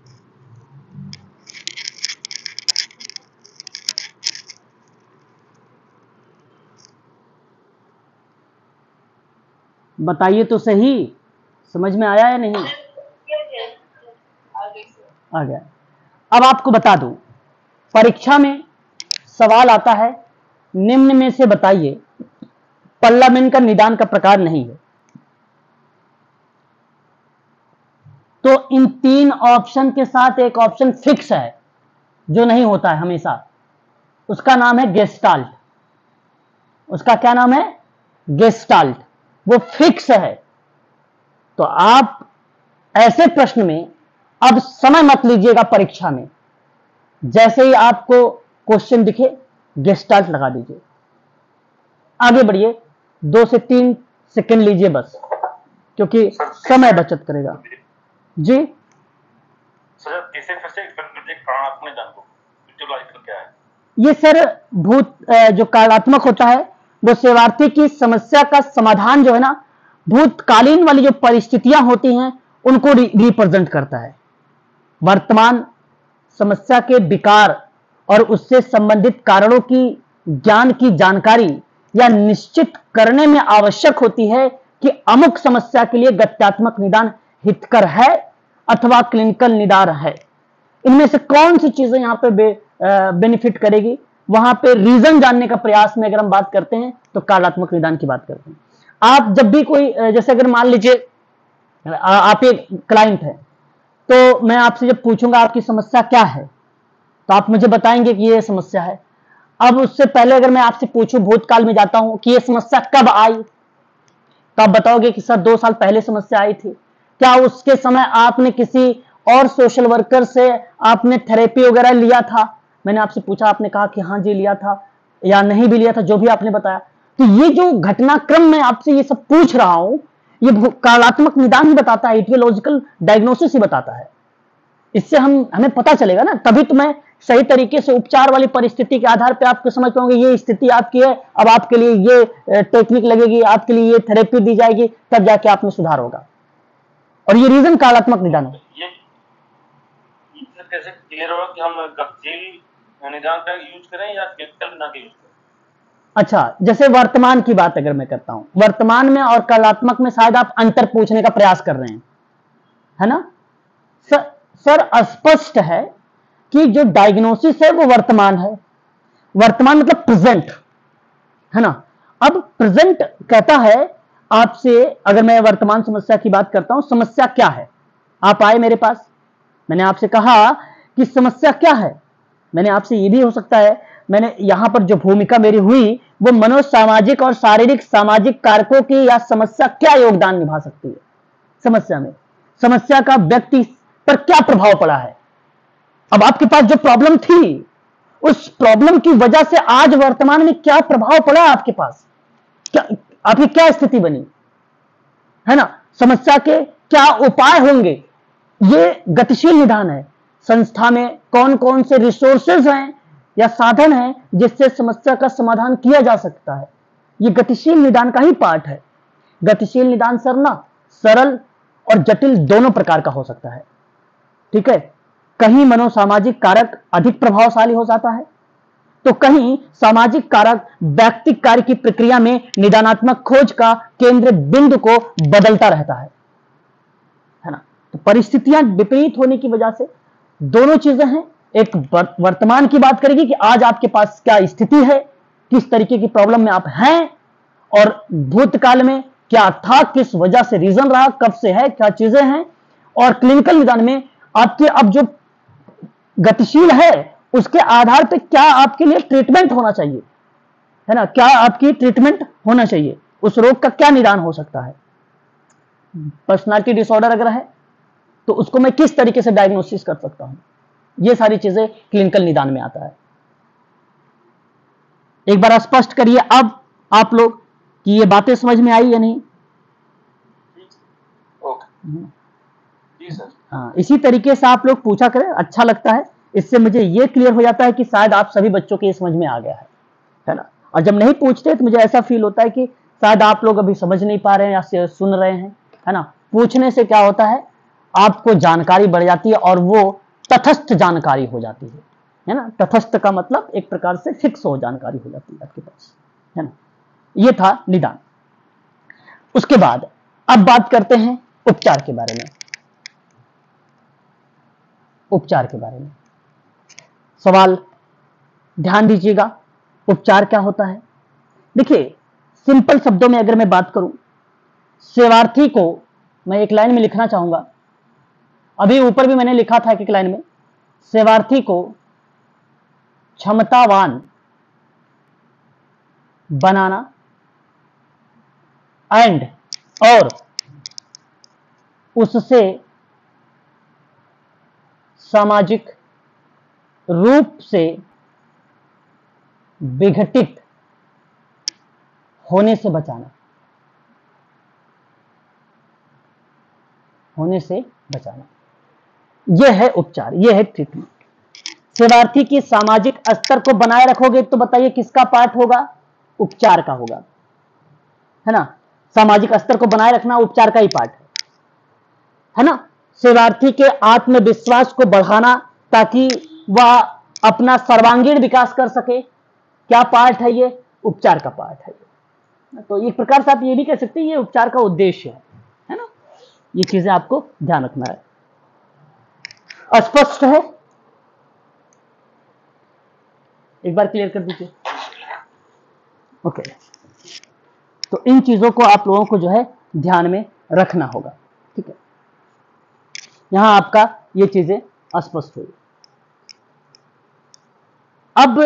बताइए तो सही, समझ में आया या नहीं? आ गया। अब आपको बता दूं, परीक्षा में सवाल आता है निम्न में से बताइए, पार्लियामेंट का निदान का प्रकार नहीं है। तो इन तीन ऑप्शन के साथ एक ऑप्शन फिक्स है जो नहीं होता है हमेशा, उसका नाम है गेस्टाल्ट। उसका क्या नाम है, गेस्टाल्ट, वो फिक्स है। तो आप ऐसे प्रश्न में अब समय मत लीजिएगा परीक्षा में, जैसे ही आपको क्वेश्चन दिखे गेस्टाल्ट लगा दीजिए, आगे बढ़िए, 2 से 3 सेकंड लीजिए बस, क्योंकि समय बचत करेगा जी। सर कैसे फिर से कालात्मक निदान को फिजियोलॉजिकल क्या है? ये सर जो कालात्मक होता है वो सेवार्थी की समस्या का समाधान जो है ना, भूतकालीन वाली जो परिस्थितियां होती हैं उनको रिप्रेजेंट करता है। वर्तमान समस्या के विकार और उससे संबंधित कारणों की ज्ञान की जानकारी या निश्चित करने में आवश्यक होती है कि अमुक समस्या के लिए गत्यात्मक निदान हितकर है अथवा क्लिनिकल निदान है। इनमें से कौन सी चीजें यहां पे बेनिफिट करेगी, वहां पे रीजन जानने का प्रयास में अगर हम बात करते हैं तो कालात्मक निदान की बात करते हैं। आप जब भी कोई, जैसे अगर मान लीजिए आप एक क्लाइंट है, तो मैं आपसे जब पूछूंगा आपकी समस्या क्या है, तो आप मुझे बताएंगे कि ये समस्या है। अब उससे पहले अगर मैं आपसे पूछूं, भूतकाल में जाता हूं कि ये समस्या कब आई, तो आप बताओगे कि सर 2 साल पहले समस्या आई थी। क्या उसके समय आपने किसी और सोशल वर्कर से आपने थेरेपी वगैरह लिया था? मैंने आपसे पूछा, आपने कहा कि हाँ जी लिया था, या नहीं भी लिया था, जो भी आपने बताया। तो ये जो घटनाक्रम में आपसे ये सब पूछ रहा हूं, ये कालात्मक निदान ही बताता है, इटियोलॉजिकल डायग्नोसिस ही बताता है। इससे हमें पता चलेगा ना, तभी तो मैं सही तरीके से उपचार वाली परिस्थिति के आधार पे आपको समझ पाऊंगी ये स्थिति आपकी है, अब आपके लिए ये टेक्निक लगेगी, आपके लिए ये थेरेपी दी जाएगी, तब जाके आप में सुधार होगा। और ये रीजन कालात्मक निदान है। ये कैसे क्लियर होगा कि हम गतिशील निदान का यूज करें या क्लिनिकल निदान का यूज करें? अच्छा, जैसे वर्तमान की बात अगर मैं करता हूं, वर्तमान में और कालात्मक में शायद आप अंतर पूछने का प्रयास कर रहे हैं, है ना सर? स्पष्ट है कि जो डायग्नोसिस है वो वर्तमान है। वर्तमान मतलब प्रेजेंट, है ना। अब प्रेजेंट कहता है आपसे, अगर मैं वर्तमान समस्या की बात करता हूं, समस्या क्या है? आप आए मेरे पास, मैंने आपसे कहा कि समस्या क्या है। मैंने आपसे ये भी हो सकता है, मैंने यहां पर जो भूमिका मेरी हुई वो मनोसामाजिक और शारीरिक सामाजिक कारकों की या समस्या क्या योगदान निभा सकती है समस्या में, समस्या का व्यक्ति पर क्या प्रभाव पड़ा है। अब आपके पास जो प्रॉब्लम थी, उस प्रॉब्लम की वजह से आज वर्तमान में क्या प्रभाव पड़ा आपके पास, क्या आपकी क्या स्थिति बनी, है ना। समस्या के क्या उपाय होंगे, ये गतिशील निदान है। संस्था में कौन कौन से रिसोर्सेज हैं या साधन हैं जिससे समस्या का समाधान किया जा सकता है, ये गतिशील निदान का ही पार्ट है। गतिशील निदान सर ना सरल और जटिल दोनों प्रकार का हो सकता है, ठीक है। कहीं मनोसामाजिक कारक अधिक प्रभावशाली हो जाता है, तो कहीं सामाजिक कारक व्यक्तिक कार्य की प्रक्रिया में निदानात्मक खोज का केंद्र बिंदु को बदलता रहता है ना। तो परिस्थितियां विपरीत होने की वजह से दोनों चीजें हैं। एक वर्तमान की बात करेगी कि आज आपके पास क्या स्थिति है, किस तरीके की प्रॉब्लम में आप हैं और भूतकाल में क्या था, किस वजह से रीजन रहा, कब से है, क्या चीजें हैं, और क्लिनिकल निदान में आपके अब जो गतिशील है उसके आधार पर क्या आपके लिए ट्रीटमेंट होना चाहिए, है ना, क्या आपकी ट्रीटमेंट होना चाहिए, उस रोग का क्या निदान हो सकता है। पर्सनालिटी डिसऑर्डर अगर है तो उसको मैं किस तरीके से डायग्नोसिस कर सकता हूं, ये सारी चीजें क्लिनिकल निदान में आता है। एक बार स्पष्ट करिए अब आप लोग कि ये बातें समझ में आई या नहीं। ओके जी सर। हाँ, इसी तरीके से आप लोग पूछा करें, अच्छा लगता है, इससे मुझे ये क्लियर हो जाता है कि शायद आप सभी बच्चों के ये समझ में आ गया है ना। और जब नहीं पूछते तो मुझे ऐसा फील होता है कि शायद आप लोग अभी समझ नहीं पा रहे हैं या सुन रहे हैं, है ना। पूछने से क्या होता है, आपको जानकारी बढ़ जाती है और वो तटस्थ जानकारी हो जाती है ना। तटस्थ का मतलब एक प्रकार से फिक्स हो जानकारी हो जाती है आपके पास, है ना। ये था निदान। उसके बाद अब बात करते हैं उपचार के बारे में। उपचार के बारे में सवाल ध्यान दीजिएगा, उपचार क्या होता है। देखिए, सिंपल शब्दों में अगर मैं बात करूं, सेवार्थी को मैं एक लाइन में लिखना चाहूंगा, अभी ऊपर भी मैंने लिखा था एक लाइन में, सेवार्थी को क्षमतावान बनाना एंड और उससे सामाजिक रूप से विघटित होने से बचाना, होने से बचाना, यह है उपचार, यह है ट्रीटमेंट। सेवार्थी की सामाजिक स्तर को बनाए रखोगे तो बताइए किसका पार्ट होगा, उपचार का होगा, है ना। सामाजिक स्तर को बनाए रखना उपचार का ही पार्ट है ना। सेवार्थी के आत्मविश्वास को बढ़ाना ताकि वह अपना सर्वांगीण विकास कर सके, क्या पार्ट है ये, उपचार का पार्ट है। तो एक प्रकार से आप ये भी कह सकते हैं ये उपचार का उद्देश्य है ना। ये चीजें आपको ध्यान रखना है। स्पष्ट है, एक बार क्लियर कर दीजिए। ओके, तो इन चीजों को आप लोगों को जो है ध्यान में रखना होगा, ठीक है। यहां आपका ये चीजें स्पष्ट हुई। अब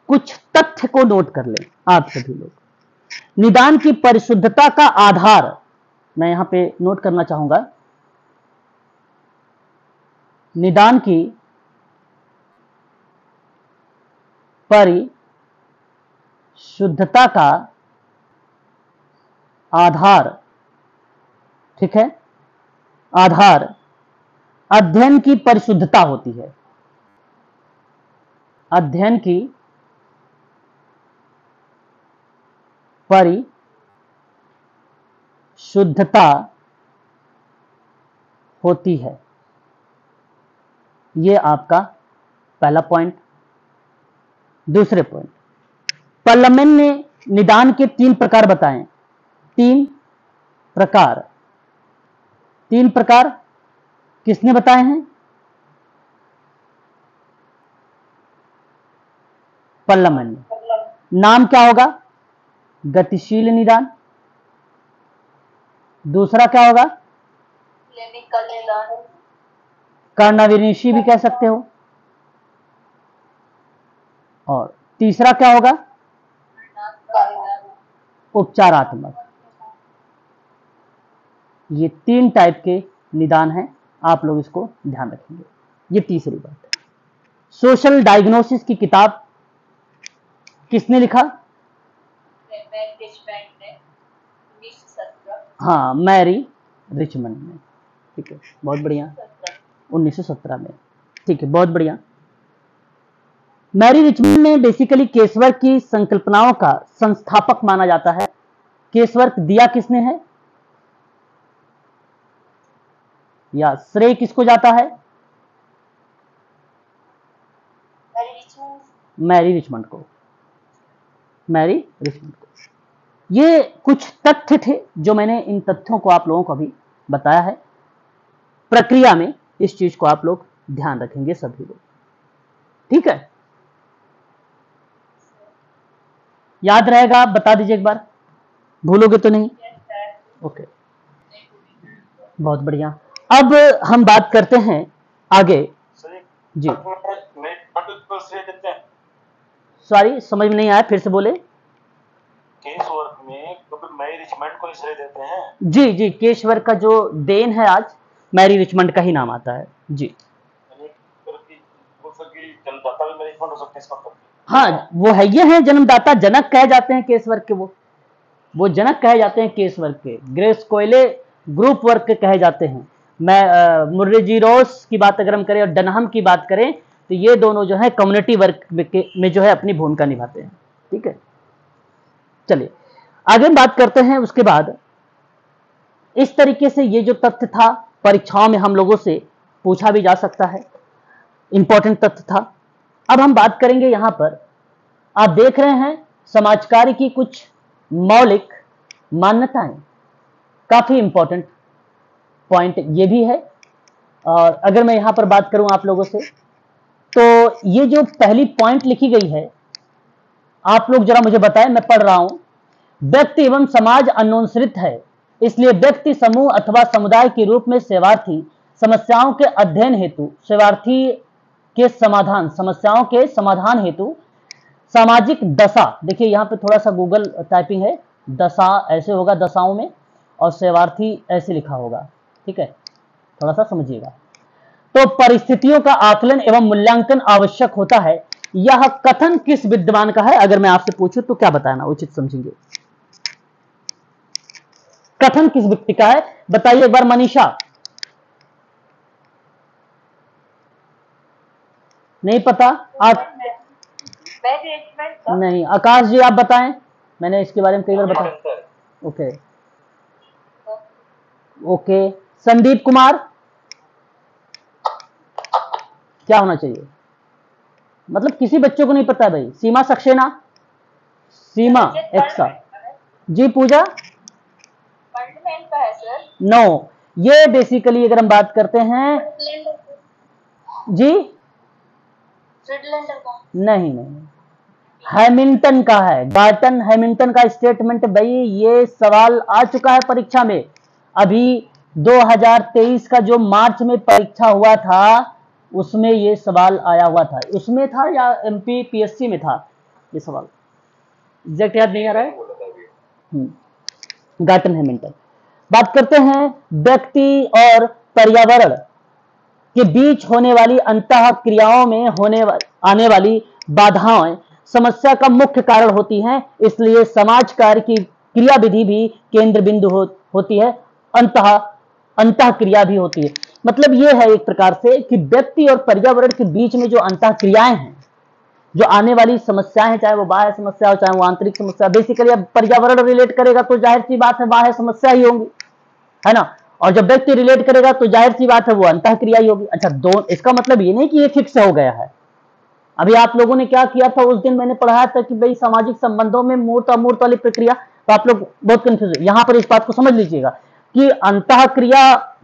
कुछ तथ्य को नोट कर लें आप सभी लोग। निदान की परिशुद्धता का आधार मैं यहां पे नोट करना चाहूंगा। निदान की परिशुद्धता का आधार, ठीक है, आधार अध्ययन की परिशुद्धता होती है। अध्ययन की परिशुद्धता होती है, यह आपका पहला पॉइंट। दूसरे पॉइंट, पर्लमैन ने निदान के 3 प्रकार बताएं। 3 प्रकार, 3 प्रकार किसने बताए हैं, पर्लमैन ने। नाम क्या होगा, गतिशील निदान। दूसरा क्या होगा, क्लिनिकल निदान, कर्णविनिशी भी कह सकते हो। और तीसरा क्या होगा, उपचारात्मक। ये 3 टाइप के निदान हैं, आप लोग इसको ध्यान रखेंगे। ये तीसरी बात है। सोशल डायग्नोसिस की किताब किसने लिखा, हाँ, मैरी रिचमंड ने, ठीक है, बहुत बढ़िया, 1917 में, ठीक है, बहुत बढ़िया। मैरी रिचमंड ने बेसिकली केसवर्क की संकल्पनाओं का संस्थापक माना जाता है। केसवर्क दिया किसने है, या श्रेय किसको जाता है, मैरी रिचमंड को, मैरी रिचमंड को। ये कुछ तथ्य थे जो मैंने इन तथ्यों को आप लोगों को अभी बताया है। प्रक्रिया में इस चीज को आप लोग ध्यान रखेंगे सभी लोग, ठीक है। याद रहेगा? बता दीजिए एक बार, भूलोगे तो नहीं? ओके, बहुत बढ़िया। अब हम बात करते हैं आगे जी। सॉरी, समझ में नहीं आया, फिर से बोले। केस वर्क में कभी मैरी रिचमंड को श्रेय देते हैं? जी जी, केस वर्क का जो देन है आज मैरी रिचमंड का ही नाम आता है जी। जन्मदाता भी मैरी रिचमंड हो सकते हैं इसका मतलब? हाँ, वो है, ये हैं जन्मदाता, जनक कहे जाते हैं केस वर्क के, वो जनक कहे जाते हैं केस वर्क के। ग्रेस कोयले ग्रुप वर्क के कहे जाते हैं। मैं मुर्रेजी रोस की बात अगर हम करें और डनहम की बात करें तो ये दोनों जो है कम्युनिटी वर्क में जो है अपनी भूमिका निभाते हैं। ठीक है, चलिए आगे बात करते हैं। उसके बाद इस तरीके से ये जो तथ्य था परीक्षाओं में हम लोगों से पूछा भी जा सकता है, इंपॉर्टेंट तथ्य था। अब हम बात करेंगे यहां पर, आप देख रहे हैं समाज कार्य की कुछ मौलिक मान्यताएं, काफी इंपॉर्टेंट पॉइंट ये भी है। और अगर मैं यहां पर बात करूं आप लोगों से, तो ये जो पहली पॉइंट लिखी गई है, आप लोग जरा मुझे बताएं, मैं पढ़ रहा हूं। व्यक्ति एवं समाज अन्योन्यश्रित है, इसलिए व्यक्ति समूह अथवा समुदाय के रूप में सेवार्थी समस्याओं के अध्ययन हेतु समस्याओं के समाधान हेतु सामाजिक दशा, देखिए यहां पे थोड़ा सा गूगल टाइपिंग है, दशा ऐसे होगा दशाओं में, और सेवार्थी ऐसे लिखा होगा। ठीक है, थोड़ा सा समझिएगा। तो परिस्थितियों का आकलन एवं मूल्यांकन आवश्यक होता है। यह कथन किस विद्वान का है? अगर मैं आपसे पूछूं तो क्या बताना उचित समझेंगे? कथन किस व्यक्ति का है? बताइए एक बार मनीषा। नहीं पता आप? नहीं, आकाश जी आप बताएं, मैंने इसके बारे में कई बार बताया। ओके ओके, संदीप कुमार क्या होना चाहिए? मतलब किसी बच्चों को नहीं पता है भाई। सीमा सक्सेना, सीमा एक्सा जी। पूजा का है सर। नो, ये बेसिकली अगर हम बात करते हैं जी, नहीं नहीं, हैमिल्टन का है, गार्टन हैमिल्टन का स्टेटमेंट। भाई ये सवाल आ चुका है परीक्षा में, अभी 2023 का जो मार्च में परीक्षा हुआ था उसमें ये सवाल आया हुआ था। उसमें था या एमपी पीएससी में था ये सवाल, एग्जैक्ट याद नहीं आ रहा है। गार्टन हैमिल्टन। बात करते हैं व्यक्ति और पर्यावरण के बीच होने वाली अंतः क्रियाओं में आने वाली बाधाएं समस्या का मुख्य कारण होती हैं, इसलिए समाज कार्य की क्रियाविधि भी केंद्र बिंदु होती है, अंतः क्रिया भी होती है। मतलब ये है एक प्रकार से कि व्यक्ति और पर्यावरण के बीच में जो अंतः क्रियाएं हैं, जो आने वाली समस्याएं हैं, चाहे वो बाह्य समस्या हो चाहे वो आंतरिक समस्या, बेसिकली अब पर्यावरण रिलेट करेगा तो जाहिर सी बात है बाह्य समस्या ही होंगी, है ना। और जब व्यक्ति रिलेट करेगा तो जाहिर सी बात है वो अंतः क्रिया ही होगी। अच्छा, दो, इसका मतलब ये नहीं कि ये फिक्स हो गया है। अभी आप लोगों ने क्या किया था, उस दिन मैंने पढ़ाया था कि भाई सामाजिक संबंधों में मूर्त अमूर्त वाली प्रक्रिया, तो आप लोग बहुत कंफ्यूज है। यहां पर इस बात को समझ लीजिएगा कि अंतः क्रिया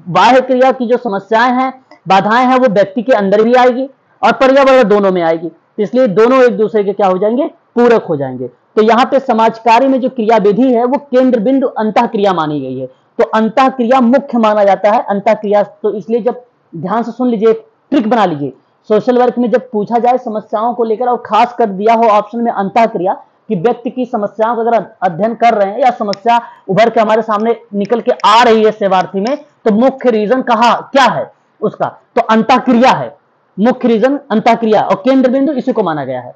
बाह्य क्रिया की जो समस्याएं हैं, बाधाएं हैं, वो व्यक्ति के अंदर भी आएगी और पर्यावरण दोनों में आएगी, इसलिए दोनों एक दूसरे के क्या हो जाएंगे, पूरक हो जाएंगे। तो यहाँ पे समाज कार्य में जो क्रिया विधि है वो केंद्र बिंदु अंतः क्रिया मानी गई है, तो अंतः क्रिया मुख्य माना जाता है। अंतः क्रिया, तो इसलिए जब ध्यान से सुन लीजिए, ट्रिक बना लीजिए, सोशल वर्क में जब पूछा जाए समस्याओं को लेकर और खास कर दिया हो ऑप्शन में अंतः क्रिया, कि व्यक्ति की समस्याओं का अगर अध्ययन कर रहे हैं या समस्या उभर के हमारे सामने निकल के आ रही है सेवार्थी में, तो मुख्य रीजन कहा क्या है उसका, तो अंतः क्रिया है मुख्य रीजन, अंतः क्रिया, और केंद्र बिंदु इसी को माना गया है।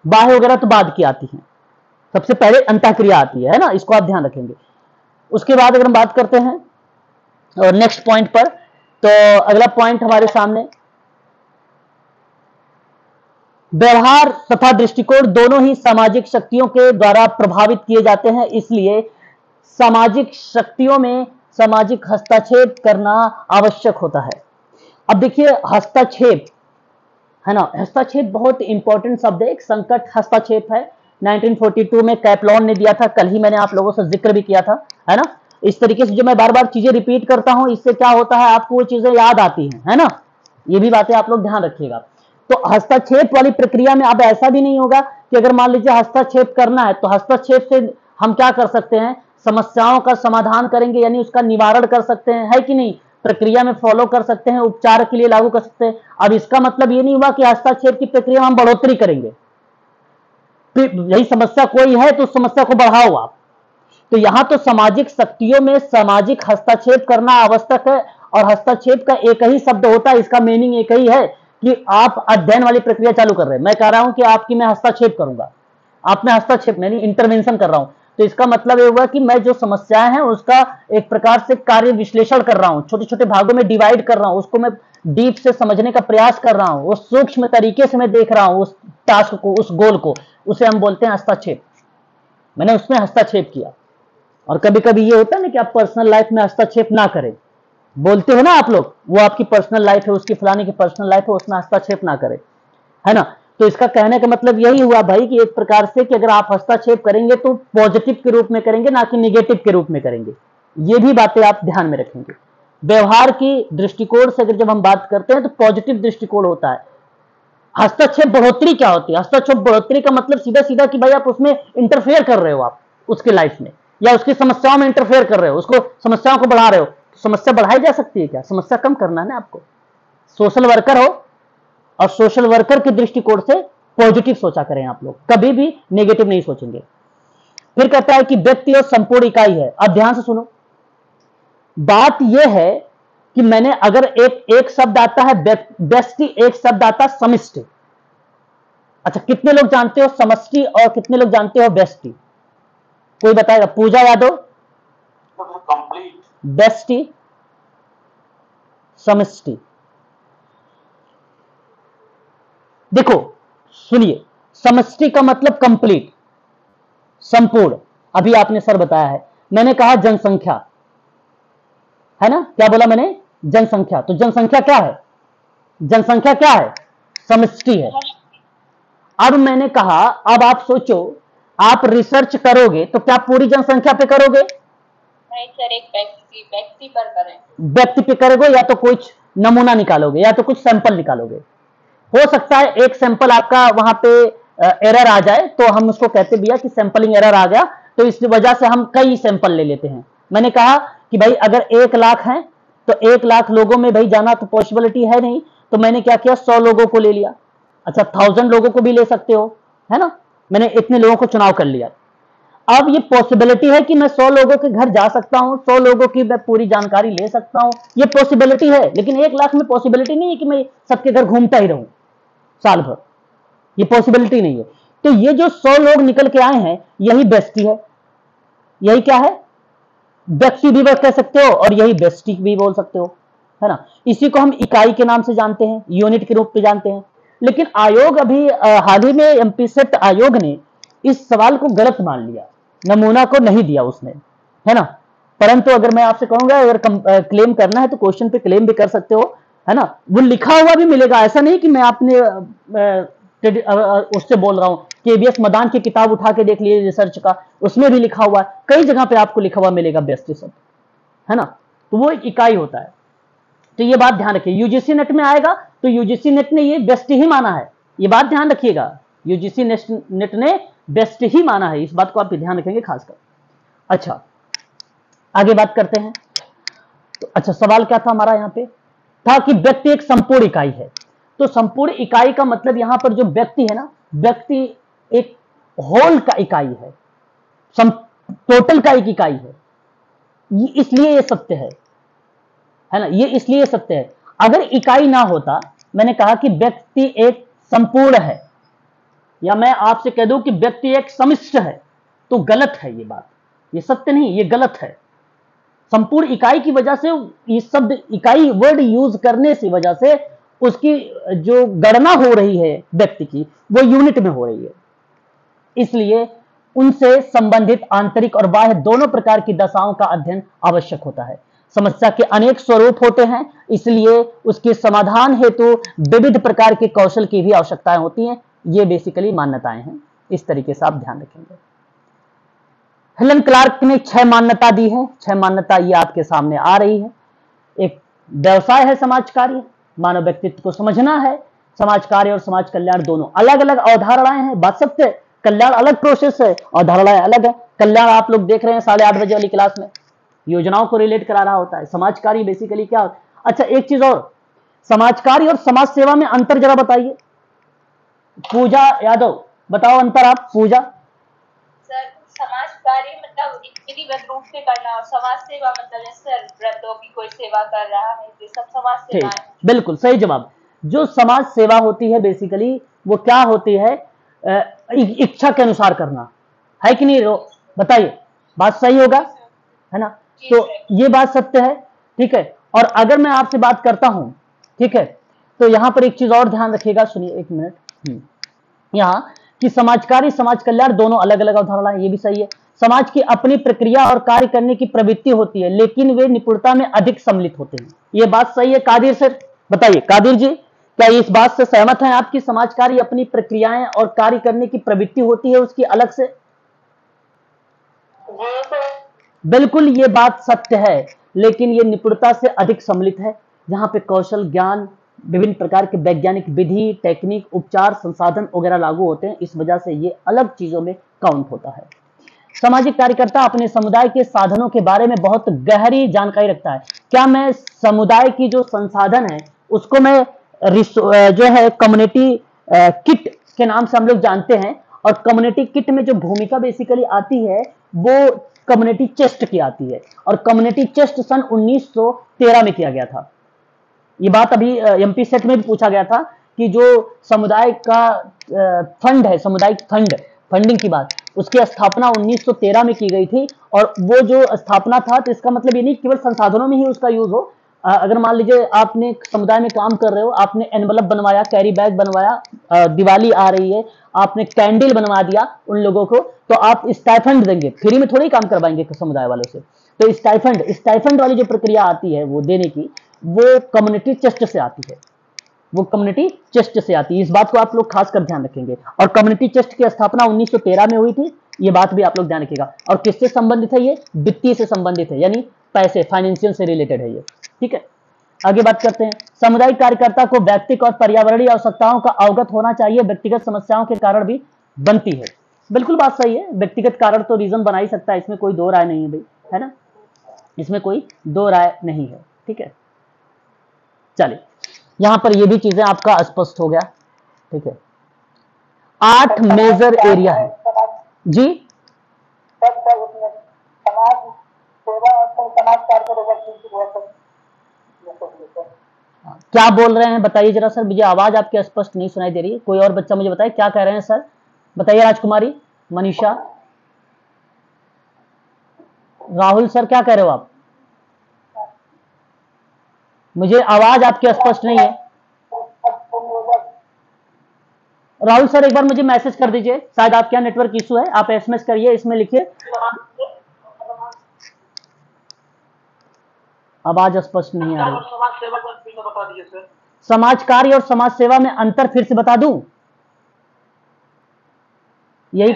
बाह्य वगैरह तो बाद की आती है, सबसे पहले अंतः क्रिया आती है ना, इसको आप ध्यान रखेंगे। उसके बाद अगर हम बात करते हैं और नेक्स्ट पॉइंट पर, तो अगला पॉइंट हमारे सामने व्यवहार तथा दृष्टिकोण दोनों ही सामाजिक शक्तियों के द्वारा प्रभावित किए जाते हैं, इसलिए सामाजिक शक्तियों में सामाजिक हस्तक्षेप करना आवश्यक होता है। अब देखिए हस्तक्षेप है ना, हस्तक्षेप बहुत इंपॉर्टेंट शब्द है, एक संकट हस्तक्षेप है, 1942 में कैपलॉन ने दिया था, कल ही मैंने आप लोगों से जिक्र भी किया था, है ना। इस तरीके से जो मैं बार बार चीजें रिपीट करता हूं, इससे क्या होता है, आपको वो चीजें याद आती हैं, है ना। ये भी बातें आप लोग ध्यान रखिएगा। तो हस्तक्षेप वाली प्रक्रिया में अब ऐसा भी नहीं होगा कि अगर मान लीजिए हस्तक्षेप करना है तो हस्तक्षेप से हम क्या कर सकते हैं, समस्याओं का समाधान करेंगे, यानी उसका निवारण कर सकते हैं, है कि नहीं, प्रक्रिया में फॉलो कर सकते हैं, उपचार के लिए लागू कर सकते हैं। अब इसका मतलब ये नहीं हुआ कि हस्तक्षेप की प्रक्रिया में हम बढ़ोतरी करेंगे, यही समस्या कोई है तो उस समस्या को बढ़ाओ आप। तो यहां तो सामाजिक शक्तियों में सामाजिक हस्तक्षेप करना आवश्यक है, और हस्तक्षेप का एक ही शब्द होता है, इसका मीनिंग एक ही है कि आप अध्ययन वाली प्रक्रिया चालू कर रहे हैं। मैं कह रहा हूं कि आपकी मैं हस्तक्षेप करूंगा, आप में हस्तक्षेप यानी इंटरवेंशन कर रहा हूं, तो इसका मतलब ये हुआ कि मैं जो समस्याएं हैं उसका एक प्रकार से कार्य विश्लेषण कर रहा हूं, छोटे छोटे भागों में डिवाइड कर रहा हूं, उसको मैं डीप से समझने का प्रयास कर रहा हूं, उस सूक्ष्म तरीके से मैं देख रहा हूं उस टास्क को, उस गोल को, उसे हम बोलते हैं हस्तक्षेप। मैंने उसमें हस्तक्षेप किया। और कभी कभी ये होता है ना कि आप पर्सनल लाइफ में हस्तक्षेप ना करें, बोलते हो ना आप लोग, वो आपकी पर्सनल लाइफ है, उसकी फलाने की पर्सनल लाइफ है, उसमें हस्तक्षेप ना करें, है ना। तो इसका कहने का मतलब यही हुआ भाई कि एक प्रकार से कि अगर आप हस्तक्षेप करेंगे तो पॉजिटिव के रूप में करेंगे, ना कि निगेटिव के रूप में करेंगे। ये भी बातें आप ध्यान में रखेंगे। व्यवहार की दृष्टिकोण से अगर जब हम बात करते हैं तो पॉजिटिव दृष्टिकोण होता है। हस्तक्षेप बढ़ोतरी क्या होती है, हस्तक्षेप बढ़ोतरी का मतलब सीधा सीधा कि भाई आप उसमें इंटरफेयर कर रहे हो, आप उसके लाइफ में या उसकी समस्याओं में इंटरफेयर कर रहे हो, उसको समस्याओं को बढ़ा रहे हो। समस्या बढ़ाई जा सकती है क्या, समस्या कम करना है ना आपको। सोशल वर्कर हो और सोशल वर्कर के दृष्टिकोण से पॉजिटिव सोचा करें आप लोग, कभी भी नेगेटिव नहीं सोचेंगे। फिर कहता है कि व्यक्ति और संपूर्ण इकाई है। अब ध्यान से सुनो, बात यह है कि मैंने अगर एक शब्द आता है व्यष्टि, एक शब्द आता है समष्टि। अच्छा, कितने लोग जानते हो समष्टि और कितने लोग जानते हो व्यष्टि? कोई बताएगा? पूजा यादव। कंप्लीट। व्यष्टि, समष्टि। देखो सुनिए, समष्टि का मतलब कंप्लीट, संपूर्ण। अभी आपने सर बताया है, मैंने कहा जनसंख्या, है ना, क्या बोला मैंने? जनसंख्या। तो जनसंख्या क्या है? जनसंख्या क्या है? समष्टि है। अब मैंने कहा, अब आप सोचो, आप रिसर्च करोगे तो क्या पूरी जनसंख्या पे करोगे? नहीं सर, एक व्यक्ति पर करें। व्यक्ति पे करोगे या तो कुछ नमूना निकालोगे या तो कुछ सैंपल निकालोगे। हो सकता है एक सैंपल आपका वहां पे एरर आ जाए, तो हम उसको कहते भी है कि सैंपलिंग एरर आ गया, तो इस वजह से हम कई सैंपल ले लेते हैं। मैंने कहा कि भाई अगर 1 लाख है तो 1 लाख लोगों में भाई जाना तो पॉसिबिलिटी है नहीं, तो मैंने क्या किया, 100 लोगों को ले लिया। अच्छा, 1000 लोगों को भी ले सकते हो, है ना, मैंने इतने लोगों को चुनाव कर लिया। अब ये पॉसिबिलिटी है कि मैं 100 लोगों के घर जा सकता हूं, 100 लोगों की मैं पूरी जानकारी ले सकता हूं, ये पॉसिबिलिटी है। लेकिन 1 लाख में पॉसिबिलिटी नहीं है कि मैं सबके घर घूमता ही रहूं साल भर, ये पॉसिबिलिटी नहीं है। तो ये जो 100 लोग निकल के आए हैं, यही व्यष्टि है। यही क्या है? व्यक्ति भी कह सकते हो और यही व्यष्टि भी बोल सकते हो, है ना। इसी को हम इकाई के नाम से जानते हैं, यूनिट के रूप में जानते हैं। लेकिन आयोग अभी हाल ही में एमपी सेट आयोग ने इस सवाल को गलत मान लिया, नमूना को नहीं दिया उसने, है ना। परंतु अगर मैं आपसे कहूंगा अगर क्लेम करना है तो क्वेश्चन पे क्लेम भी कर सकते हो, है ना, वो लिखा हुआ भी मिलेगा। ऐसा नहीं कि मैं आपने उससे बोल रहा हूं, केबीएस मदान की किताब उठा के देख लीजिए रिसर्च का, उसमें भी लिखा हुआ है, कई जगह पे आपको लिखा हुआ मिलेगा व्यष्टि शब्द, है ना। तो वो एक इकाई होता है। तो ये बात ध्यान रखिए, यूजीसी नेट में आएगा तो यूजीसी नेट ने ये व्यष्टि ही माना है, ये बात ध्यान रखिएगा। यूजीसी नेट ने व्यष्टि ही माना है, इस बात को आप ध्यान रखेंगे खासकर। अच्छा, आगे बात करते हैं। तो अच्छा, सवाल क्या था हमारा? यहां पे था कि व्यक्ति एक संपूर्ण इकाई है। तो संपूर्ण इकाई का मतलब यहां पर जो व्यक्ति है ना, व्यक्ति एक होल का इकाई है, टोटल का एक इकाई है। इसलिए ये सत्य है ना, ये इसलिए सत्य है। अगर इकाई ना होता, मैंने कहा कि व्यक्ति एक संपूर्ण है, या मैं आपसे कह दूं कि व्यक्ति एक समिष्ट है, तो गलत है ये बात, ये सत्य नहीं, ये गलत है। संपूर्ण इकाई की वजह से, ये शब्द इकाई वर्ड यूज करने की वजह से उसकी जो गणना हो रही है व्यक्ति की, वो यूनिट में हो रही है। इसलिए उनसे संबंधित आंतरिक और बाह्य दोनों प्रकार की दशाओं का अध्ययन आवश्यक होता है। समस्या के अनेक स्वरूप होते हैं, इसलिए उसके समाधान हेतु विविध प्रकार के कौशल की भी आवश्यकताएं होती हैं। ये बेसिकली मान्यताएं हैं, इस तरीके से आप ध्यान रखेंगे। हेलन क्लार्क ने 6 मान्यता दी है। 6 मान्यता ये आपके सामने आ रही है। एक व्यवसाय है समाज कार्य, मानव व्यक्तित्व को समझना है, समाज कार्य और समाज कल्याण दोनों अलग अलग अवधारणाएं हैं, बात सकते हैं। कल्याण अलग प्रोसेस है, अवधारणाएं अलग है। कल्याण आप लोग देख रहे हैं 8:30 बजे वाली क्लास में, योजनाओं को रिलेट करा रहा होता है। समाज कार्य बेसिकली क्या होता है? अच्छा एक चीज और, समाज कार्य और समाज सेवा में अंतर जरा बताइए। पूजा यादव बताओ अंतर आप। पूजा सर समाज कार्य मतलब विधिवत रूप से करना, और समाज सेवा मतलब जैसे सर वृद्धों की कोई सेवा कर रहा है, ये सब समाज सेवा ठीक, है। बिल्कुल सही जवाब। जो समाज सेवा होती है बेसिकली वो क्या होती है? इच्छा के अनुसार करना, है कि नहीं? बताइए, बात सही होगा, है ना? तो ये बात सत्य है, ठीक है। और अगर मैं आपसे बात करता हूं, ठीक है, तो यहां पर एक चीज और ध्यान रखिएगा, सुनिए एक मिनट। यहां कि समाज कार्य समाज कल्याण दोनों अलग अलग अवधारणा है, ये भी सही है। समाज की अपनी प्रक्रिया और कार्य करने की प्रवृत्ति होती है, लेकिन वे निपुणता में अधिक सम्मिलित होते हैं, ये बात सही है। कादिर सर बताइए, कादिर जी क्या इस बात से सहमत हैं आपकी? समाज कार्य अपनी प्रक्रियाएं और कार्य करने की प्रवृत्ति होती है उसकी अलग से? बिल्कुल ये बात सत्य है, लेकिन ये निपुणता से अधिक सम्मिलित है, जहां पे कौशल ज्ञान विभिन्न प्रकार के वैज्ञानिक विधि टेक्निक उपचार संसाधन वगैरह लागू होते हैं, इस वजह से ये अलग चीजों में काउंट होता है। सामाजिक कार्यकर्ता अपने समुदाय के साधनों के बारे में बहुत गहरी जानकारी रखता है। क्या मैं समुदाय की जो संसाधन है उसको मैं जो है कम्युनिटी किट के नाम से हम लोग जानते हैं, और कम्युनिटी किट में जो भूमिका बेसिकली आती है वो कम्युनिटी चेस्ट की आती है, और कम्युनिटी चेस्ट सन 1913 में किया गया था। ये बात अभी एमपी सेट में भी पूछा गया था कि जो समुदाय का फंड है, सामुदायिक फंड फंडिंग की बात, उसकी स्थापना 1913 में की गई थी। और वो जो स्थापना था, तो इसका मतलब ये नहीं केवल संसाधनों में ही उसका यूज हो। अगर मान लीजिए आपने समुदाय में काम कर रहे हो, आपने एनवलप बनवाया, कैरी बैग बनवाया, दिवाली आ रही है, आपने कैंडल बनवा दिया उन लोगों को, तो आप स्टाइफंड देंगे, फ्री में थोड़ी काम करवाएंगे समुदाय वालों से। तो स्टाइफंड वाली जो प्रक्रिया आती है वो देने की, वो कम्युनिटी चेस्ट से आती है, वो कम्युनिटी चेस्ट से आती है। इस बात को आप लोग खासकर ध्यान रखेंगे। और कम्युनिटी चेस्ट की स्थापना 1913 में हुई थी, ये बात भी आप लोग ध्यान रखिएगा। और किससे संबंधित है? ये वित्तीय से संबंधित है, यानी पैसे फाइनेंशियल से रिलेटेड है ये, ठीक है। आगे बात करते हैं। सामुदायिक कार्यकर्ता को व्यक्तिगत और पर्यावरणीय आवश्यकताओं का अवगत होना चाहिए, व्यक्तिगत समस्याओं के कारण भी बनती है। बिल्कुल बात सही है, व्यक्तिगत कारण तो रीजन बना ही सकता है, इसमें कोई दो राय नहीं है भाई, है ना, इसमें कोई दो राय नहीं है, ठीक है। चलिए यहां पर ये भी चीजें आपका स्पष्ट हो गया, ठीक है। 8 मेजर एरिया है जी। क्या बोल रहे हैं बताइए जरा सर, मुझे आवाज आपकी स्पष्ट नहीं सुनाई दे रही है। कोई और बच्चा मुझे बताए क्या कह रहे हैं सर, बताइए। राजकुमारी, मनीषा, राहुल सर क्या कह रहे हो आप? मुझे आवाज आपकी स्पष्ट नहीं है। राहुल सर एक बार मुझे मैसेज कर दीजिए, शायद आपके यहाँ नेटवर्क इशू है, आप एसएमएस करिए, इसमें लिखिए आवाज स्पष्ट नहीं आ रही। समाज कार्य और समाज सेवा में अंतर फिर से बता दूं, यही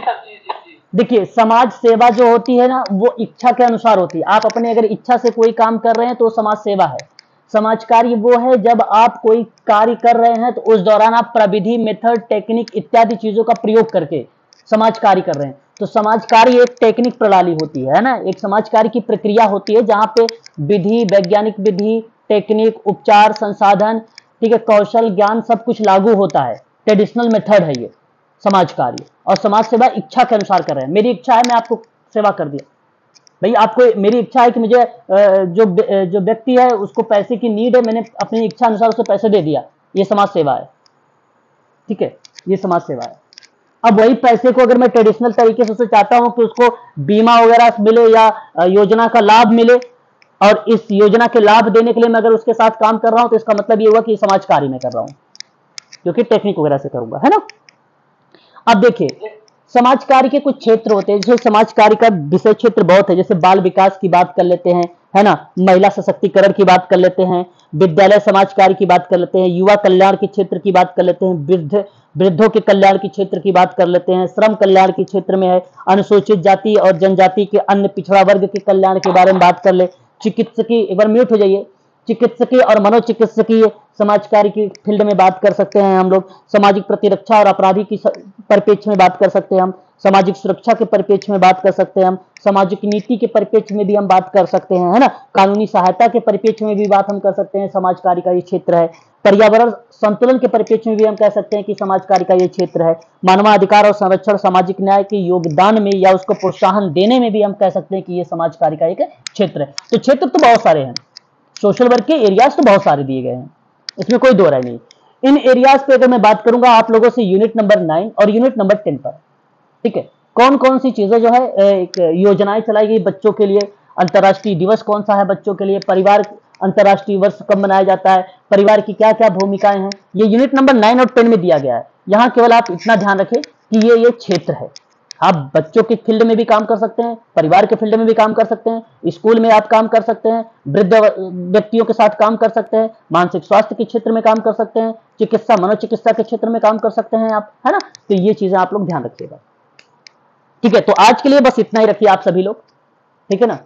देखिए, समाज सेवा जो होती है ना वो इच्छा के अनुसार होती है। आप अपने अगर इच्छा से कोई काम कर रहे हैं तो समाज सेवा है। समाज कार्य वो है जब आप कोई कार्य कर रहे हैं तो उस दौरान आप प्रविधि मेथड टेक्निक इत्यादि चीजों का प्रयोग करके समाज कार्य कर रहे हैं। तो समाज कार्य एक टेक्निक प्रणाली होती है ना, एक समाज कार्य की प्रक्रिया होती है जहां पे विधि वैज्ञानिक विधि टेक्निक उपचार संसाधन, ठीक है, कौशल ज्ञान सब कुछ लागू होता है। ट्रेडिशनल मेथड है ये समाज कार्य। और समाज सेवा इच्छा के अनुसार कर रहे हैं। मेरी इच्छा है मैं आपको सेवा कर दिया भाई, आपको मेरी इच्छा है कि मुझे जो व्यक्ति है उसको पैसे की नीड है, मैंने अपनी इच्छा अनुसार उसे पैसे दे दिया, ये समाज सेवा है, ठीक है, ये समाज सेवा है। अब वही पैसे को अगर मैं ट्रेडिशनल तरीके से उसे चाहता हूं कि उसको बीमा वगैरह मिले या योजना का लाभ मिले, और इस योजना के लाभ देने के लिए मैं अगर उसके साथ काम कर रहा हूं तो इसका मतलब ये हुआ कि समाज कार्य में कर रहा हूं, क्योंकि टेक्निक वगैरह से करूंगा, है ना। अब देखिए समाज कार्य के कुछ क्षेत्र होते हैं, जैसे समाज कार्य का विषय क्षेत्र बहुत है, जैसे बाल विकास की बात कर लेते हैं, है ना, महिला सशक्तिकरण की बात कर लेते हैं, विद्यालय समाज कार्य की बात कर लेते हैं, युवा कल्याण के क्षेत्र की बात कर लेते हैं, वृद्धों के कल्याण के क्षेत्र की बात कर लेते हैं, श्रम कल्याण के क्षेत्र में है, अनुसूचित जाति और जनजाति के अन्य पिछड़ा वर्ग के कल्याण के बारे में बात कर ले, चिकित्सकीय, एक बार म्यूट हो जाइए, चिकित्सकीय और मनोचिकित्सकीय समाज कार्य की फील्ड में बात कर सकते हैं हम लोग, सामाजिक प्रतिरक्षा और अपराधी की परिप्रेक्ष्य में बात कर सकते हैं हम, सामाजिक सुरक्षा के परिप्रेक्ष्य में बात कर सकते हैं हम, सामाजिक नीति के परिप्रेक्ष्य में भी हम बात कर सकते हैं, है ना, कानूनी सहायता के परिप्रेक्ष्य में भी बात हम कर सकते हैं, समाज कार्य का ये क्षेत्र है, पर्यावरण संतुलन के परिप्रेक्ष्य में भी हम कह सकते हैं कि समाज कार्य का ये क्षेत्र है, मानवाधिकार और संरक्षण सामाजिक न्याय के योगदान में या उसको प्रोत्साहन देने में भी हम कह सकते हैं कि ये समाज कार्य का एक क्षेत्र है। तो क्षेत्र तो बहुत सारे हैं, सोशल वर्क के एरियाज तो बहुत सारे दिए गए हैं, इसमें कोई दो राय नहीं। इन एरियाज पे अगर मैं बात करूंगा आप लोगों से यूनिट नंबर 9 और यूनिट नंबर 10 पर, ठीक है, कौन कौन सी चीजें जो है एक योजनाएं चलाई गई बच्चों के लिए, अंतर्राष्ट्रीय दिवस कौन सा है बच्चों के लिए, परिवार अंतर्राष्ट्रीय वर्ष कब मनाया जाता है, परिवार की क्या क्या भूमिकाएं हैं, ये यूनिट नंबर 9 और 10 में दिया गया है। यहां केवल आप इतना ध्यान रखें कि ये क्षेत्र है, आप बच्चों के फील्ड में भी काम कर सकते हैं, परिवार के फील्ड में भी काम कर सकते हैं, स्कूल में आप काम कर सकते हैं, वृद्ध व्यक्तियों के साथ काम कर सकते हैं, मानसिक स्वास्थ्य के क्षेत्र में काम कर सकते हैं, चिकित्सा मनोचिकित्सा के क्षेत्र में काम कर सकते हैं आप, है ना। तो ये चीजें आप लोग ध्यान रखिएगा, ठीक है। तो आज के लिए बस इतना ही रखिए आप सभी लोग, ठीक है ना।